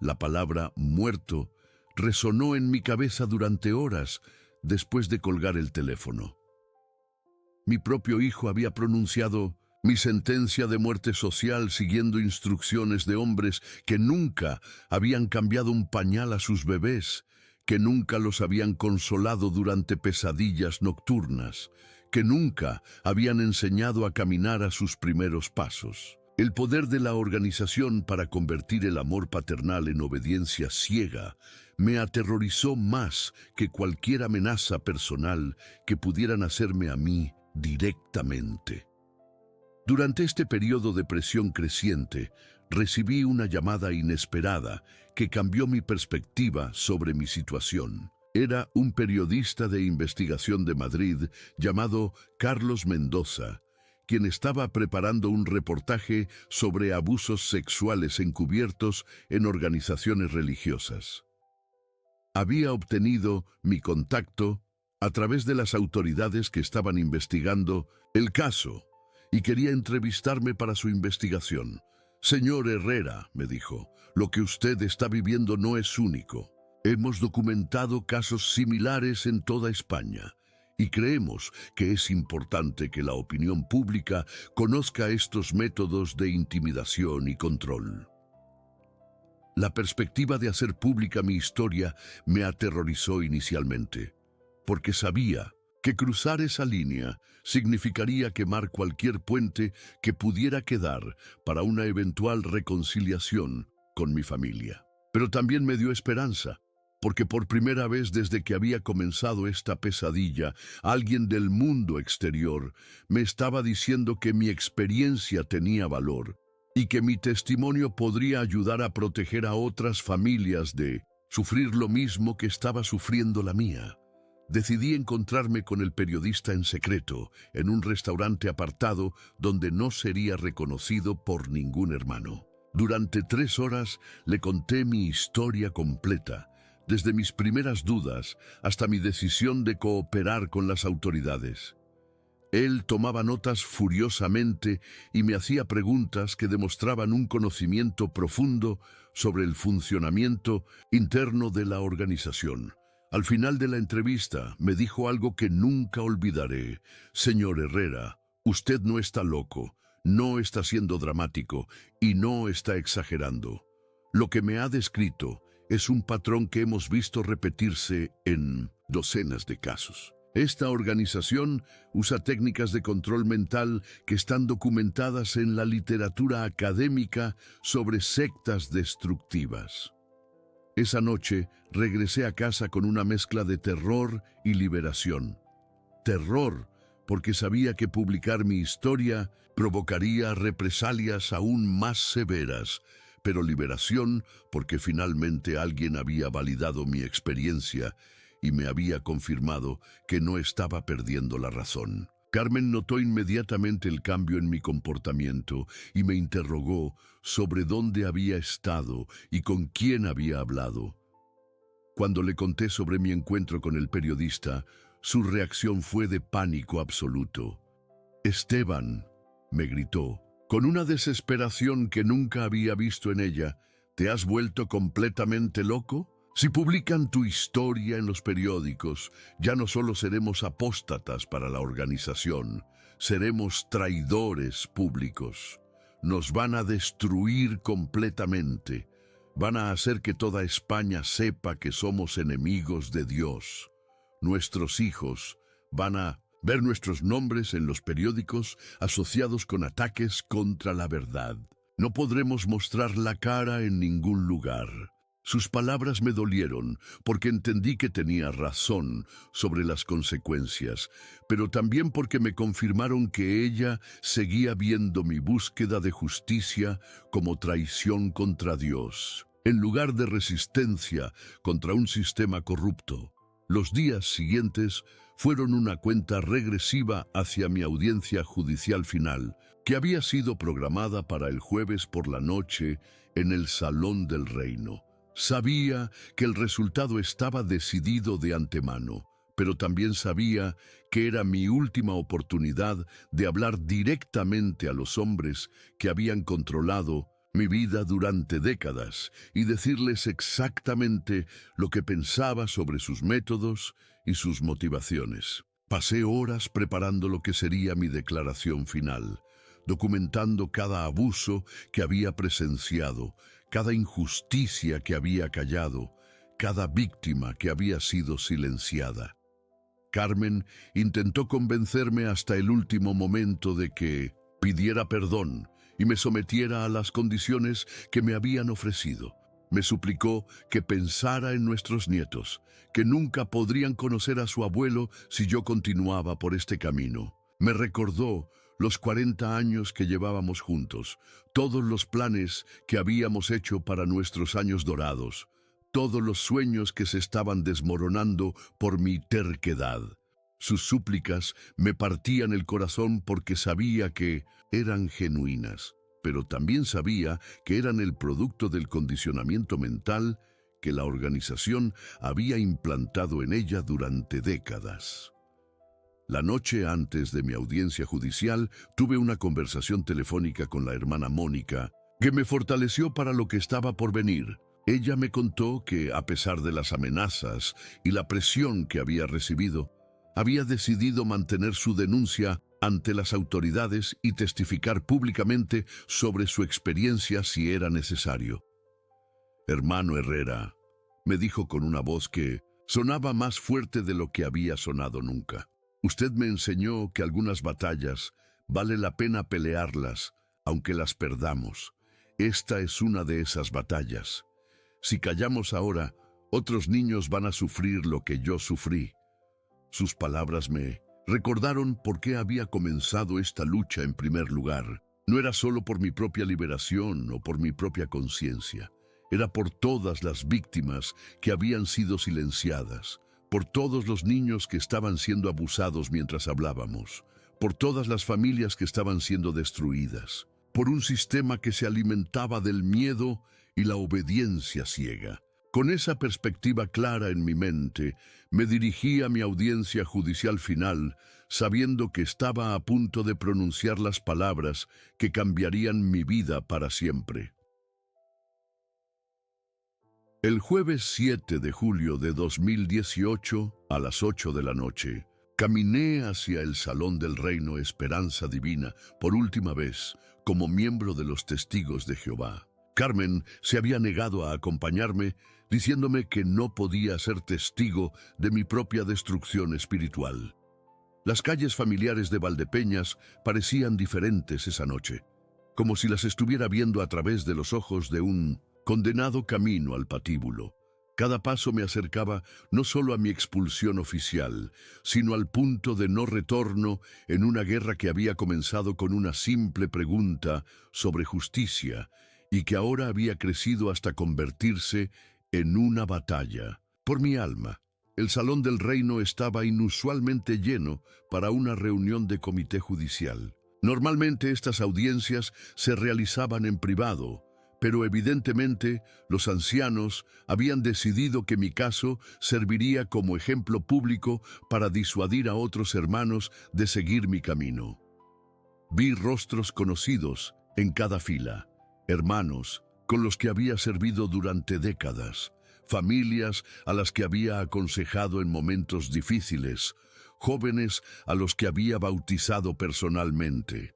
La palabra muerto resonó en mi cabeza durante horas después de colgar el teléfono. Mi propio hijo había pronunciado mi sentencia de muerte social siguiendo instrucciones de hombres que nunca habían cambiado un pañal a sus bebés, que nunca los habían consolado durante pesadillas nocturnas, que nunca habían enseñado a caminar a sus primeros pasos. El poder de la organización para convertir el amor paternal en obediencia ciega me aterrorizó más que cualquier amenaza personal que pudieran hacerme a mí directamente. Durante este periodo de presión creciente, recibí una llamada inesperada que cambió mi perspectiva sobre mi situación. Era un periodista de investigación de Madrid llamado Carlos Mendoza, quien estaba preparando un reportaje sobre abusos sexuales encubiertos en organizaciones religiosas. Había obtenido mi contacto a través de las autoridades que estaban investigando el caso y quería entrevistarme para su investigación. «Señor Herrera», me dijo, «lo que usted está viviendo no es único. Hemos documentado casos similares en toda España. Y creemos que es importante que la opinión pública conozca estos métodos de intimidación y control». La perspectiva de hacer pública mi historia me aterrorizó inicialmente, porque sabía que cruzar esa línea significaría quemar cualquier puente que pudiera quedar para una eventual reconciliación con mi familia. Pero también me dio esperanza, porque por primera vez desde que había comenzado esta pesadilla, alguien del mundo exterior me estaba diciendo que mi experiencia tenía valor y que mi testimonio podría ayudar a proteger a otras familias de sufrir lo mismo que estaba sufriendo la mía. Decidí encontrarme con el periodista en secreto, en un restaurante apartado donde no sería reconocido por ningún hermano. Durante 3 horas le conté mi historia completa, desde mis primeras dudas hasta mi decisión de cooperar con las autoridades. Él tomaba notas furiosamente y me hacía preguntas que demostraban un conocimiento profundo sobre el funcionamiento interno de la organización. Al final de la entrevista me dijo algo que nunca olvidaré. «Señor Herrera, usted no está loco, no está siendo dramático y no está exagerando. Lo que me ha descrito es un patrón que hemos visto repetirse en docenas de casos. Esta organización usa técnicas de control mental que están documentadas en la literatura académica sobre sectas destructivas». Esa noche regresé a casa con una mezcla de terror y liberación. Terror, porque sabía que publicar mi historia provocaría represalias aún más severas, pero liberación porque finalmente alguien había validado mi experiencia y me había confirmado que no estaba perdiendo la razón. Carmen notó inmediatamente el cambio en mi comportamiento y me interrogó sobre dónde había estado y con quién había hablado. Cuando le conté sobre mi encuentro con el periodista, su reacción fue de pánico absoluto. «Esteban», me gritó, con una desesperación que nunca había visto en ella, «¿te has vuelto completamente loco? Si publican tu historia en los periódicos, ya no solo seremos apóstatas para la organización, seremos traidores públicos. Nos van a destruir completamente. Van a hacer que toda España sepa que somos enemigos de Dios. Nuestros hijos van a ver nuestros nombres en los periódicos asociados con ataques contra la verdad. No podremos mostrar la cara en ningún lugar. Sus palabras me dolieron porque entendí que tenía razón sobre las consecuencias, pero también porque me confirmaron que ella seguía viendo mi búsqueda de justicia como traición contra Dios, en lugar de resistencia contra un sistema corrupto. Los días siguientes fueron una cuenta regresiva hacia mi audiencia judicial final, que había sido programada para el jueves por la noche en el Salón del Reino. Sabía que el resultado estaba decidido de antemano, pero también sabía que era mi última oportunidad de hablar directamente a los hombres que habían controlado mi vida durante décadas y decirles exactamente lo que pensaba sobre sus métodos y sus motivaciones. Pasé horas preparando lo que sería mi declaración final, documentando cada abuso que había presenciado, cada injusticia que había callado, cada víctima que había sido silenciada. Carmen intentó convencerme hasta el último momento de que pidiera perdón y me sometiera a las condiciones que me habían ofrecido. Me suplicó que pensara en nuestros nietos, que nunca podrían conocer a su abuelo si yo continuaba por este camino. Me recordó los 40 años que llevábamos juntos, todos los planes que habíamos hecho para nuestros años dorados, todos los sueños que se estaban desmoronando por mi terquedad. Sus súplicas me partían el corazón porque sabía que eran genuinas, pero también sabía que eran el producto del condicionamiento mental que la organización había implantado en ella durante décadas. La noche antes de mi audiencia judicial, tuve una conversación telefónica con la hermana Mónica, que me fortaleció para lo que estaba por venir. Ella me contó que, a pesar de las amenazas y la presión que había recibido, había decidido mantener su denuncia ante las autoridades y testificar públicamente sobre su experiencia si era necesario. Hermano Herrera, me dijo con una voz que sonaba más fuerte de lo que había sonado nunca. Usted me enseñó que algunas batallas vale la pena pelearlas, aunque las perdamos. Esta es una de esas batallas. Si callamos ahora, otros niños van a sufrir lo que yo sufrí. Sus palabras me recordaron por qué había comenzado esta lucha en primer lugar. No era solo por mi propia liberación o por mi propia conciencia. Era por todas las víctimas que habían sido silenciadas, por todos los niños que estaban siendo abusados mientras hablábamos, por todas las familias que estaban siendo destruidas, por un sistema que se alimentaba del miedo y la obediencia ciega. Con esa perspectiva clara en mi mente, me dirigí a mi audiencia judicial final, sabiendo que estaba a punto de pronunciar las palabras que cambiarían mi vida para siempre. El jueves 7 de julio de 2018, a las 8 de la noche, caminé hacia el Salón del Reino Esperanza Divina por última vez como miembro de los Testigos de Jehová. Carmen se había negado a acompañarme, diciéndome que no podía ser testigo de mi propia destrucción espiritual. Las calles familiares de Valdepeñas parecían diferentes esa noche, como si las estuviera viendo a través de los ojos de un condenado camino al patíbulo. Cada paso me acercaba no solo a mi expulsión oficial, sino al punto de no retorno en una guerra que había comenzado con una simple pregunta sobre justicia y que ahora había crecido hasta convertirse en una batalla por mi alma. El Salón del Reino estaba inusualmente lleno para una reunión de comité judicial. Normalmente estas audiencias se realizaban en privado, pero evidentemente los ancianos habían decidido que mi caso serviría como ejemplo público para disuadir a otros hermanos de seguir mi camino. Vi rostros conocidos en cada fila, hermanos con los que había servido durante décadas, familias a las que había aconsejado en momentos difíciles, jóvenes a los que había bautizado personalmente.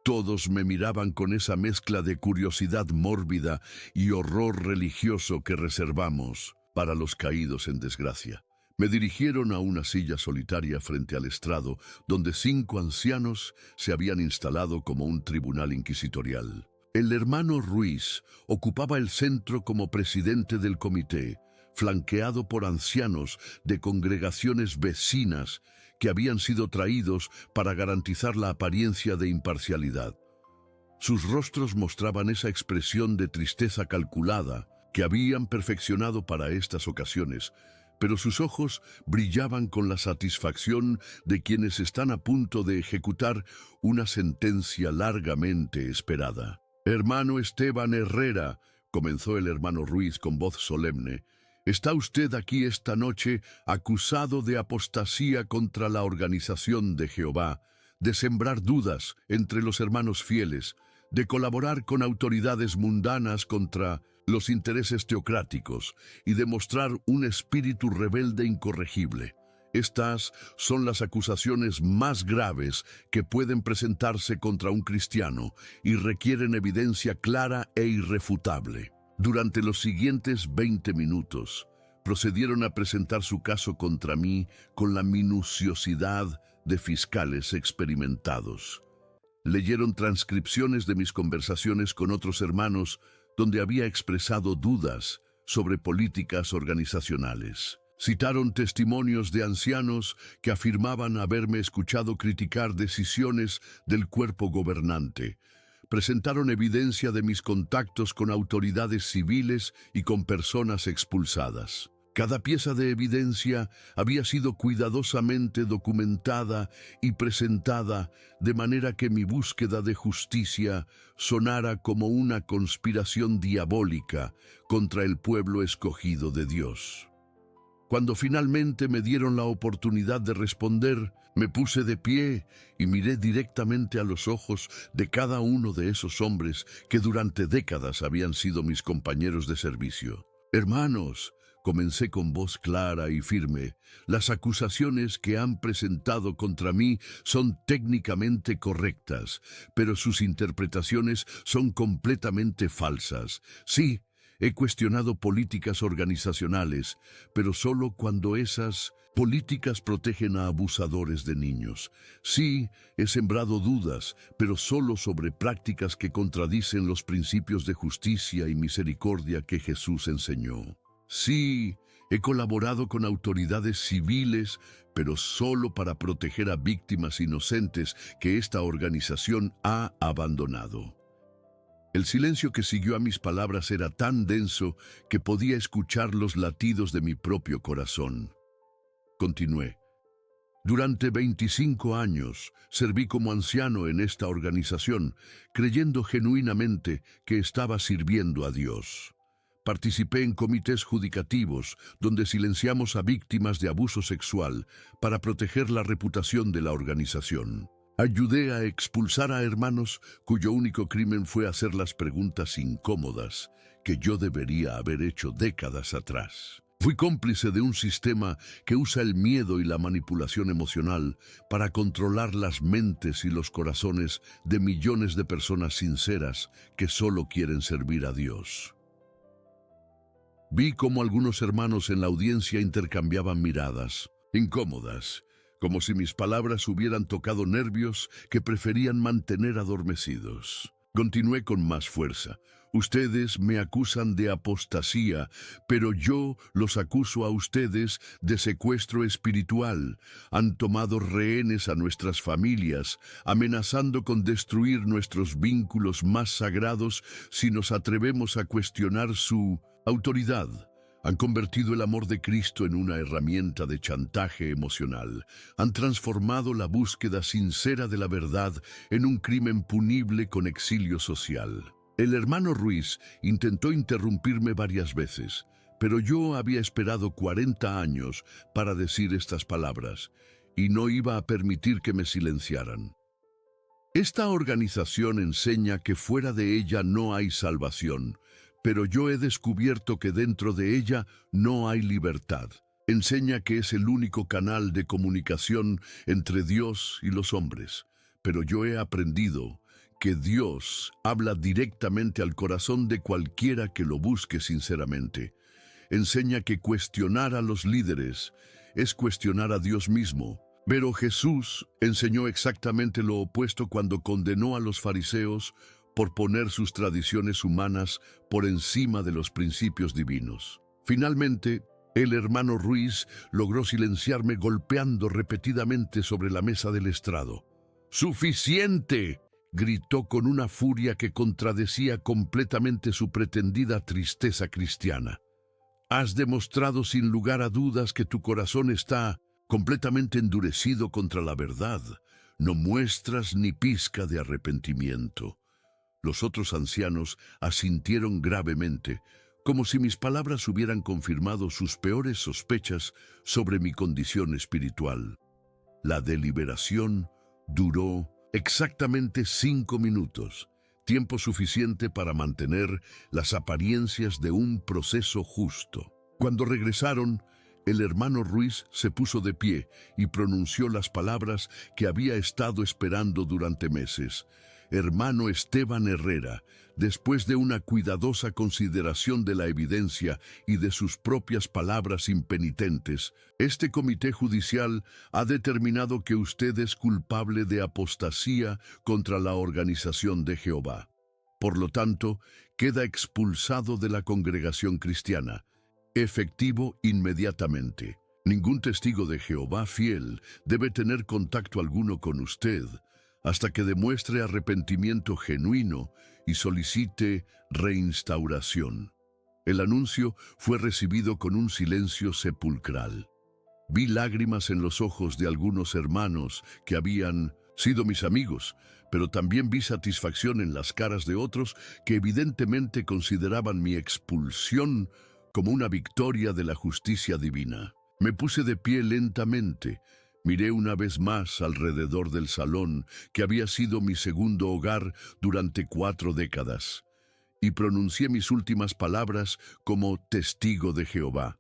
Todos me miraban con esa mezcla de curiosidad mórbida y horror religioso que reservamos para los caídos en desgracia. Me dirigieron a una silla solitaria frente al estrado, donde 5 ancianos se habían instalado como un tribunal inquisitorial. El hermano Ruiz ocupaba el centro como presidente del comité, flanqueado por ancianos de congregaciones vecinas que habían sido traídos para garantizar la apariencia de imparcialidad. Sus rostros mostraban esa expresión de tristeza calculada que habían perfeccionado para estas ocasiones, pero sus ojos brillaban con la satisfacción de quienes están a punto de ejecutar una sentencia largamente esperada. «Hermano Esteban Herrera», comenzó el hermano Ruiz con voz solemne, «está usted aquí esta noche acusado de apostasía contra la organización de Jehová, de sembrar dudas entre los hermanos fieles, de colaborar con autoridades mundanas contra los intereses teocráticos y de mostrar un espíritu rebelde incorregible. Estas son las acusaciones más graves que pueden presentarse contra un cristiano y requieren evidencia clara e irrefutable». Durante los siguientes 20 minutos, procedieron a presentar su caso contra mí con la minuciosidad de fiscales experimentados. Leyeron transcripciones de mis conversaciones con otros hermanos donde había expresado dudas sobre políticas organizacionales. Citaron testimonios de ancianos que afirmaban haberme escuchado criticar decisiones del cuerpo gobernante. Presentaron evidencia de mis contactos con autoridades civiles y con personas expulsadas. Cada pieza de evidencia había sido cuidadosamente documentada y presentada de manera que mi búsqueda de justicia sonara como una conspiración diabólica contra el pueblo escogido de Dios. Cuando finalmente me dieron la oportunidad de responder, me puse de pie y miré directamente a los ojos de cada uno de esos hombres que durante décadas habían sido mis compañeros de servicio. «Hermanos», comencé con voz clara y firme, «las acusaciones que han presentado contra mí son técnicamente correctas, pero sus interpretaciones son completamente falsas. Sí, he cuestionado políticas organizacionales, pero solo cuando esas políticas protegen a abusadores de niños. Sí, he sembrado dudas, pero solo sobre prácticas que contradicen los principios de justicia y misericordia que Jesús enseñó. Sí, he colaborado con autoridades civiles, pero solo para proteger a víctimas inocentes que esta organización ha abandonado». El silencio que siguió a mis palabras era tan denso que podía escuchar los latidos de mi propio corazón. Continué. «Durante 25 años serví como anciano en esta organización, creyendo genuinamente que estaba sirviendo a Dios. Participé en comités judicativos donde silenciamos a víctimas de abuso sexual para proteger la reputación de la organización. Ayudé a expulsar a hermanos cuyo único crimen fue hacer las preguntas incómodas que yo debería haber hecho décadas atrás. Fui cómplice de un sistema que usa el miedo y la manipulación emocional para controlar las mentes y los corazones de millones de personas sinceras que solo quieren servir a Dios». Vi cómo algunos hermanos en la audiencia intercambiaban miradas, incómodas, como si mis palabras hubieran tocado nervios que preferían mantener adormecidos. Continué con más fuerza. «Ustedes me acusan de apostasía, pero yo los acuso a ustedes de secuestro espiritual. Han tomado rehenes a nuestras familias, amenazando con destruir nuestros vínculos más sagrados si nos atrevemos a cuestionar su autoridad. Han convertido el amor de Cristo en una herramienta de chantaje emocional. Han transformado la búsqueda sincera de la verdad en un crimen punible con exilio social». El hermano Ruiz intentó interrumpirme varias veces, pero yo había esperado 40 años para decir estas palabras, y no iba a permitir que me silenciaran. «Esta organización enseña que fuera de ella no hay salvación, pero yo he descubierto que dentro de ella no hay libertad. Enseña que es el único canal de comunicación entre Dios y los hombres, pero yo he aprendido que Dios habla directamente al corazón de cualquiera que lo busque sinceramente. Enseña que cuestionar a los líderes es cuestionar a Dios mismo. Pero Jesús enseñó exactamente lo opuesto cuando condenó a los fariseos por poner sus tradiciones humanas por encima de los principios divinos. Finalmente, el hermano Ruiz logró silenciarme golpeando repetidamente sobre la mesa del estrado. ¡Suficiente!, gritó con una furia que contradecía completamente su pretendida tristeza cristiana. Has demostrado sin lugar a dudas que tu corazón está completamente endurecido contra la verdad. No muestras ni pizca de arrepentimiento. Los otros ancianos asintieron gravemente, como si mis palabras hubieran confirmado sus peores sospechas sobre mi condición espiritual. La deliberación duró exactamente 5 minutos, tiempo suficiente para mantener las apariencias de un proceso justo. Cuando regresaron, el hermano Ruiz se puso de pie y pronunció las palabras que había estado esperando durante meses. Hermano Esteban Herrera, después de una cuidadosa consideración de la evidencia y de sus propias palabras impenitentes, este comité judicial ha determinado que usted es culpable de apostasía contra la organización de Jehová. Por lo tanto, queda expulsado de la congregación cristiana. Efectivo inmediatamente. Ningún testigo de Jehová fiel debe tener contacto alguno con usted hasta que demuestre arrepentimiento genuino y solicite reinstauración. El anuncio fue recibido con un silencio sepulcral. Vi lágrimas en los ojos de algunos hermanos que habían sido mis amigos, pero también vi satisfacción en las caras de otros que evidentemente consideraban mi expulsión como una victoria de la justicia divina. Me puse de pie lentamente, miré una vez más alrededor del salón que había sido mi segundo hogar durante 4 décadas, y pronuncié mis últimas palabras como testigo de Jehová.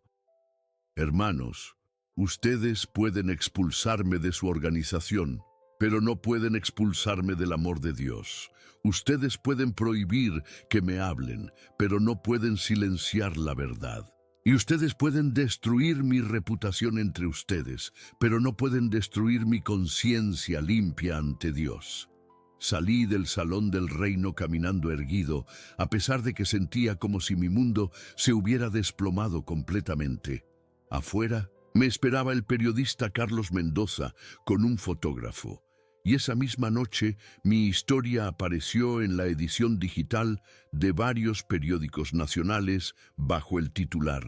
Hermanos, ustedes pueden expulsarme de su organización, pero no pueden expulsarme del amor de Dios. Ustedes pueden prohibir que me hablen, pero no pueden silenciar la verdad. Y ustedes pueden destruir mi reputación entre ustedes, pero no pueden destruir mi conciencia limpia ante Dios. Salí del salón del reino caminando erguido, a pesar de que sentía como si mi mundo se hubiera desplomado completamente. Afuera me esperaba el periodista Carlos Mendoza con un fotógrafo. Y esa misma noche mi historia apareció en la edición digital de varios periódicos nacionales bajo el titular: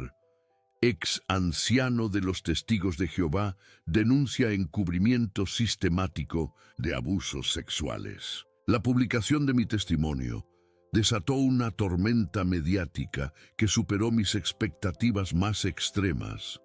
Ex anciano de los Testigos de Jehová denuncia encubrimiento sistemático de abusos sexuales. La publicación de mi testimonio desató una tormenta mediática que superó mis expectativas más extremas.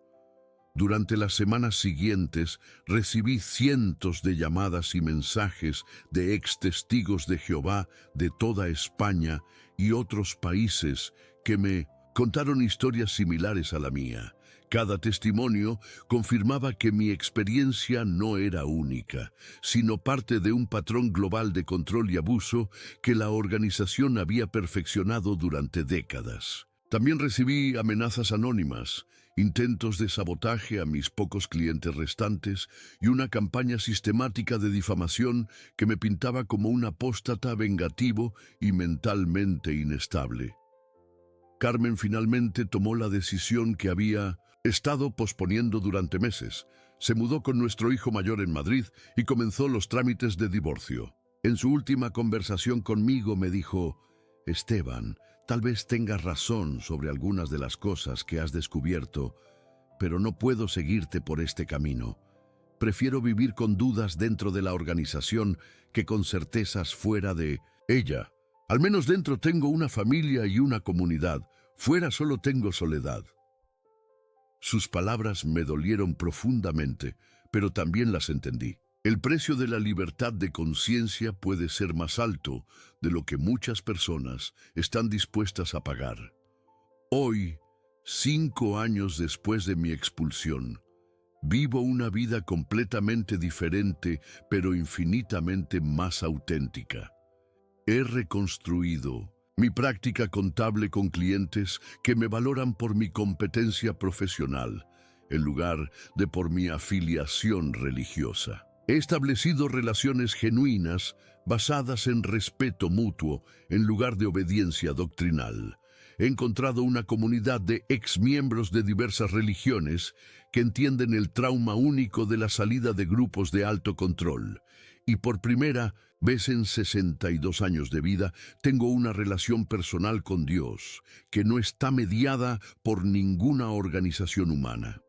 Durante las semanas siguientes recibí cientos de llamadas y mensajes de ex testigos de Jehová de toda España y otros países que me contaron historias similares a la mía. Cada testimonio confirmaba que mi experiencia no era única, sino parte de un patrón global de control y abuso que la organización había perfeccionado durante décadas. También recibí amenazas anónimas, intentos de sabotaje a mis pocos clientes restantes y una campaña sistemática de difamación que me pintaba como un apóstata vengativo y mentalmente inestable. Carmen finalmente tomó la decisión que había estado posponiendo durante meses. Se mudó con nuestro hijo mayor en Madrid y comenzó los trámites de divorcio. En su última conversación conmigo me dijo: Esteban, tal vez tengas razón sobre algunas de las cosas que has descubierto, pero no puedo seguirte por este camino. Prefiero vivir con dudas dentro de la organización que con certezas fuera de ella. Al menos dentro tengo una familia y una comunidad. Fuera solo tengo soledad. Sus palabras me dolieron profundamente, pero también las entendí. El precio de la libertad de conciencia puede ser más alto de lo que muchas personas están dispuestas a pagar. Hoy, 5 años después de mi expulsión, vivo una vida completamente diferente, pero infinitamente más auténtica. He reconstruido mi práctica contable con clientes que me valoran por mi competencia profesional, en lugar de por mi afiliación religiosa. He establecido relaciones genuinas basadas en respeto mutuo en lugar de obediencia doctrinal. He encontrado una comunidad de exmiembros de diversas religiones que entienden el trauma único de la salida de grupos de alto control. Y por primera vez en 62 años de vida, tengo una relación personal con Dios que no está mediada por ninguna organización humana.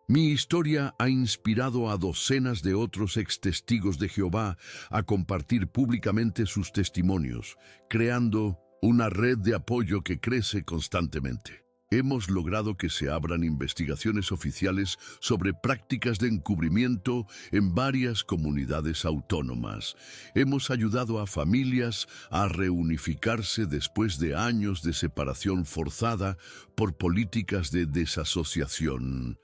Mi historia ha inspirado a docenas de otros ex-testigos de Jehová a compartir públicamente sus testimonios, creando una red de apoyo que crece constantemente. Hemos logrado que se abran investigaciones oficiales sobre prácticas de encubrimiento en varias comunidades autónomas. Hemos ayudado a familias a reunificarse después de años de separación forzada por políticas de desasociación.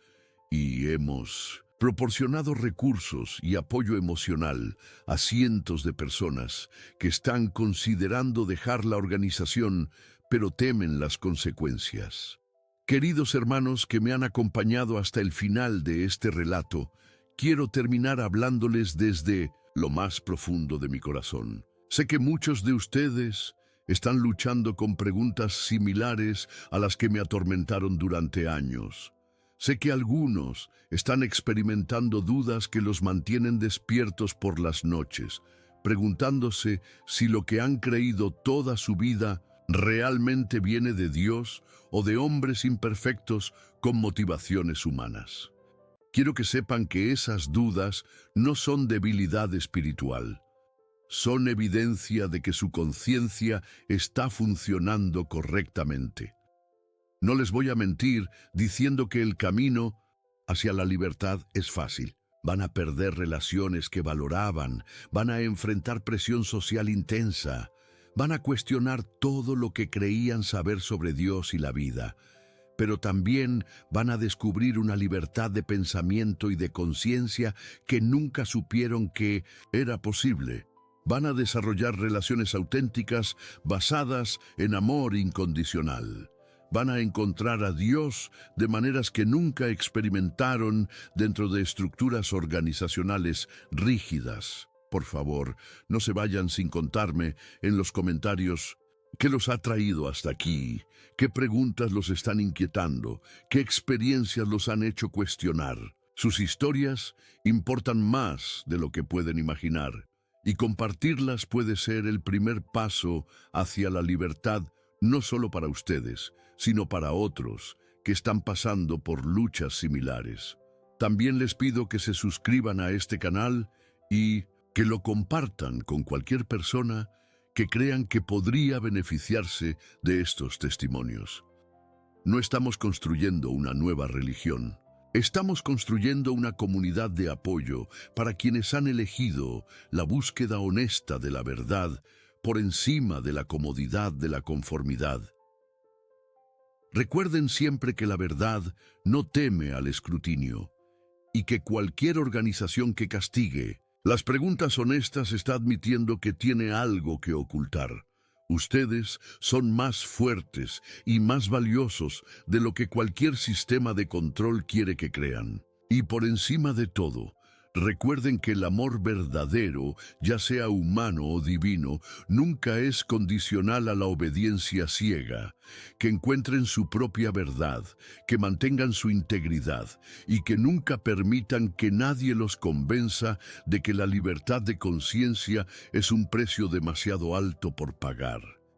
Y hemos proporcionado recursos y apoyo emocional a cientos de personas que están considerando dejar la organización, pero temen las consecuencias. Queridos hermanos que me han acompañado hasta el final de este relato, quiero terminar hablándoles desde lo más profundo de mi corazón. Sé que muchos de ustedes están luchando con preguntas similares a las que me atormentaron durante años. Sé que algunos están experimentando dudas que los mantienen despiertos por las noches, preguntándose si lo que han creído toda su vida realmente viene de Dios o de hombres imperfectos con motivaciones humanas. Quiero que sepan que esas dudas no son debilidad espiritual. Son evidencia de que su conciencia está funcionando correctamente. No les voy a mentir diciendo que el camino hacia la libertad es fácil. Van a perder relaciones que valoraban, van a enfrentar presión social intensa, van a cuestionar todo lo que creían saber sobre Dios y la vida, pero también van a descubrir una libertad de pensamiento y de conciencia que nunca supieron que era posible. Van a desarrollar relaciones auténticas basadas en amor incondicional. Van a encontrar a Dios de maneras que nunca experimentaron dentro de estructuras organizacionales rígidas. Por favor, no se vayan sin contarme en los comentarios qué los ha traído hasta aquí, qué preguntas los están inquietando, qué experiencias los han hecho cuestionar. Sus historias importan más de lo que pueden imaginar, y compartirlas puede ser el primer paso hacia la libertad, no solo para ustedes, sino para otros que están pasando por luchas similares. También les pido que se suscriban a este canal y que lo compartan con cualquier persona que crean que podría beneficiarse de estos testimonios. No estamos construyendo una nueva religión. Estamos construyendo una comunidad de apoyo para quienes han elegido la búsqueda honesta de la verdad por encima de la comodidad de la conformidad. Recuerden siempre que la verdad no teme al escrutinio y que cualquier organización que castigue las preguntas honestas está admitiendo que tiene algo que ocultar. Ustedes son más fuertes y más valiosos de lo que cualquier sistema de control quiere que crean. Y por encima de todo, recuerden que el amor verdadero, ya sea humano o divino, nunca es condicional a la obediencia ciega. Que encuentren su propia verdad, que mantengan su integridad y que nunca permitan que nadie los convenza de que la libertad de conciencia es un precio demasiado alto por pagar.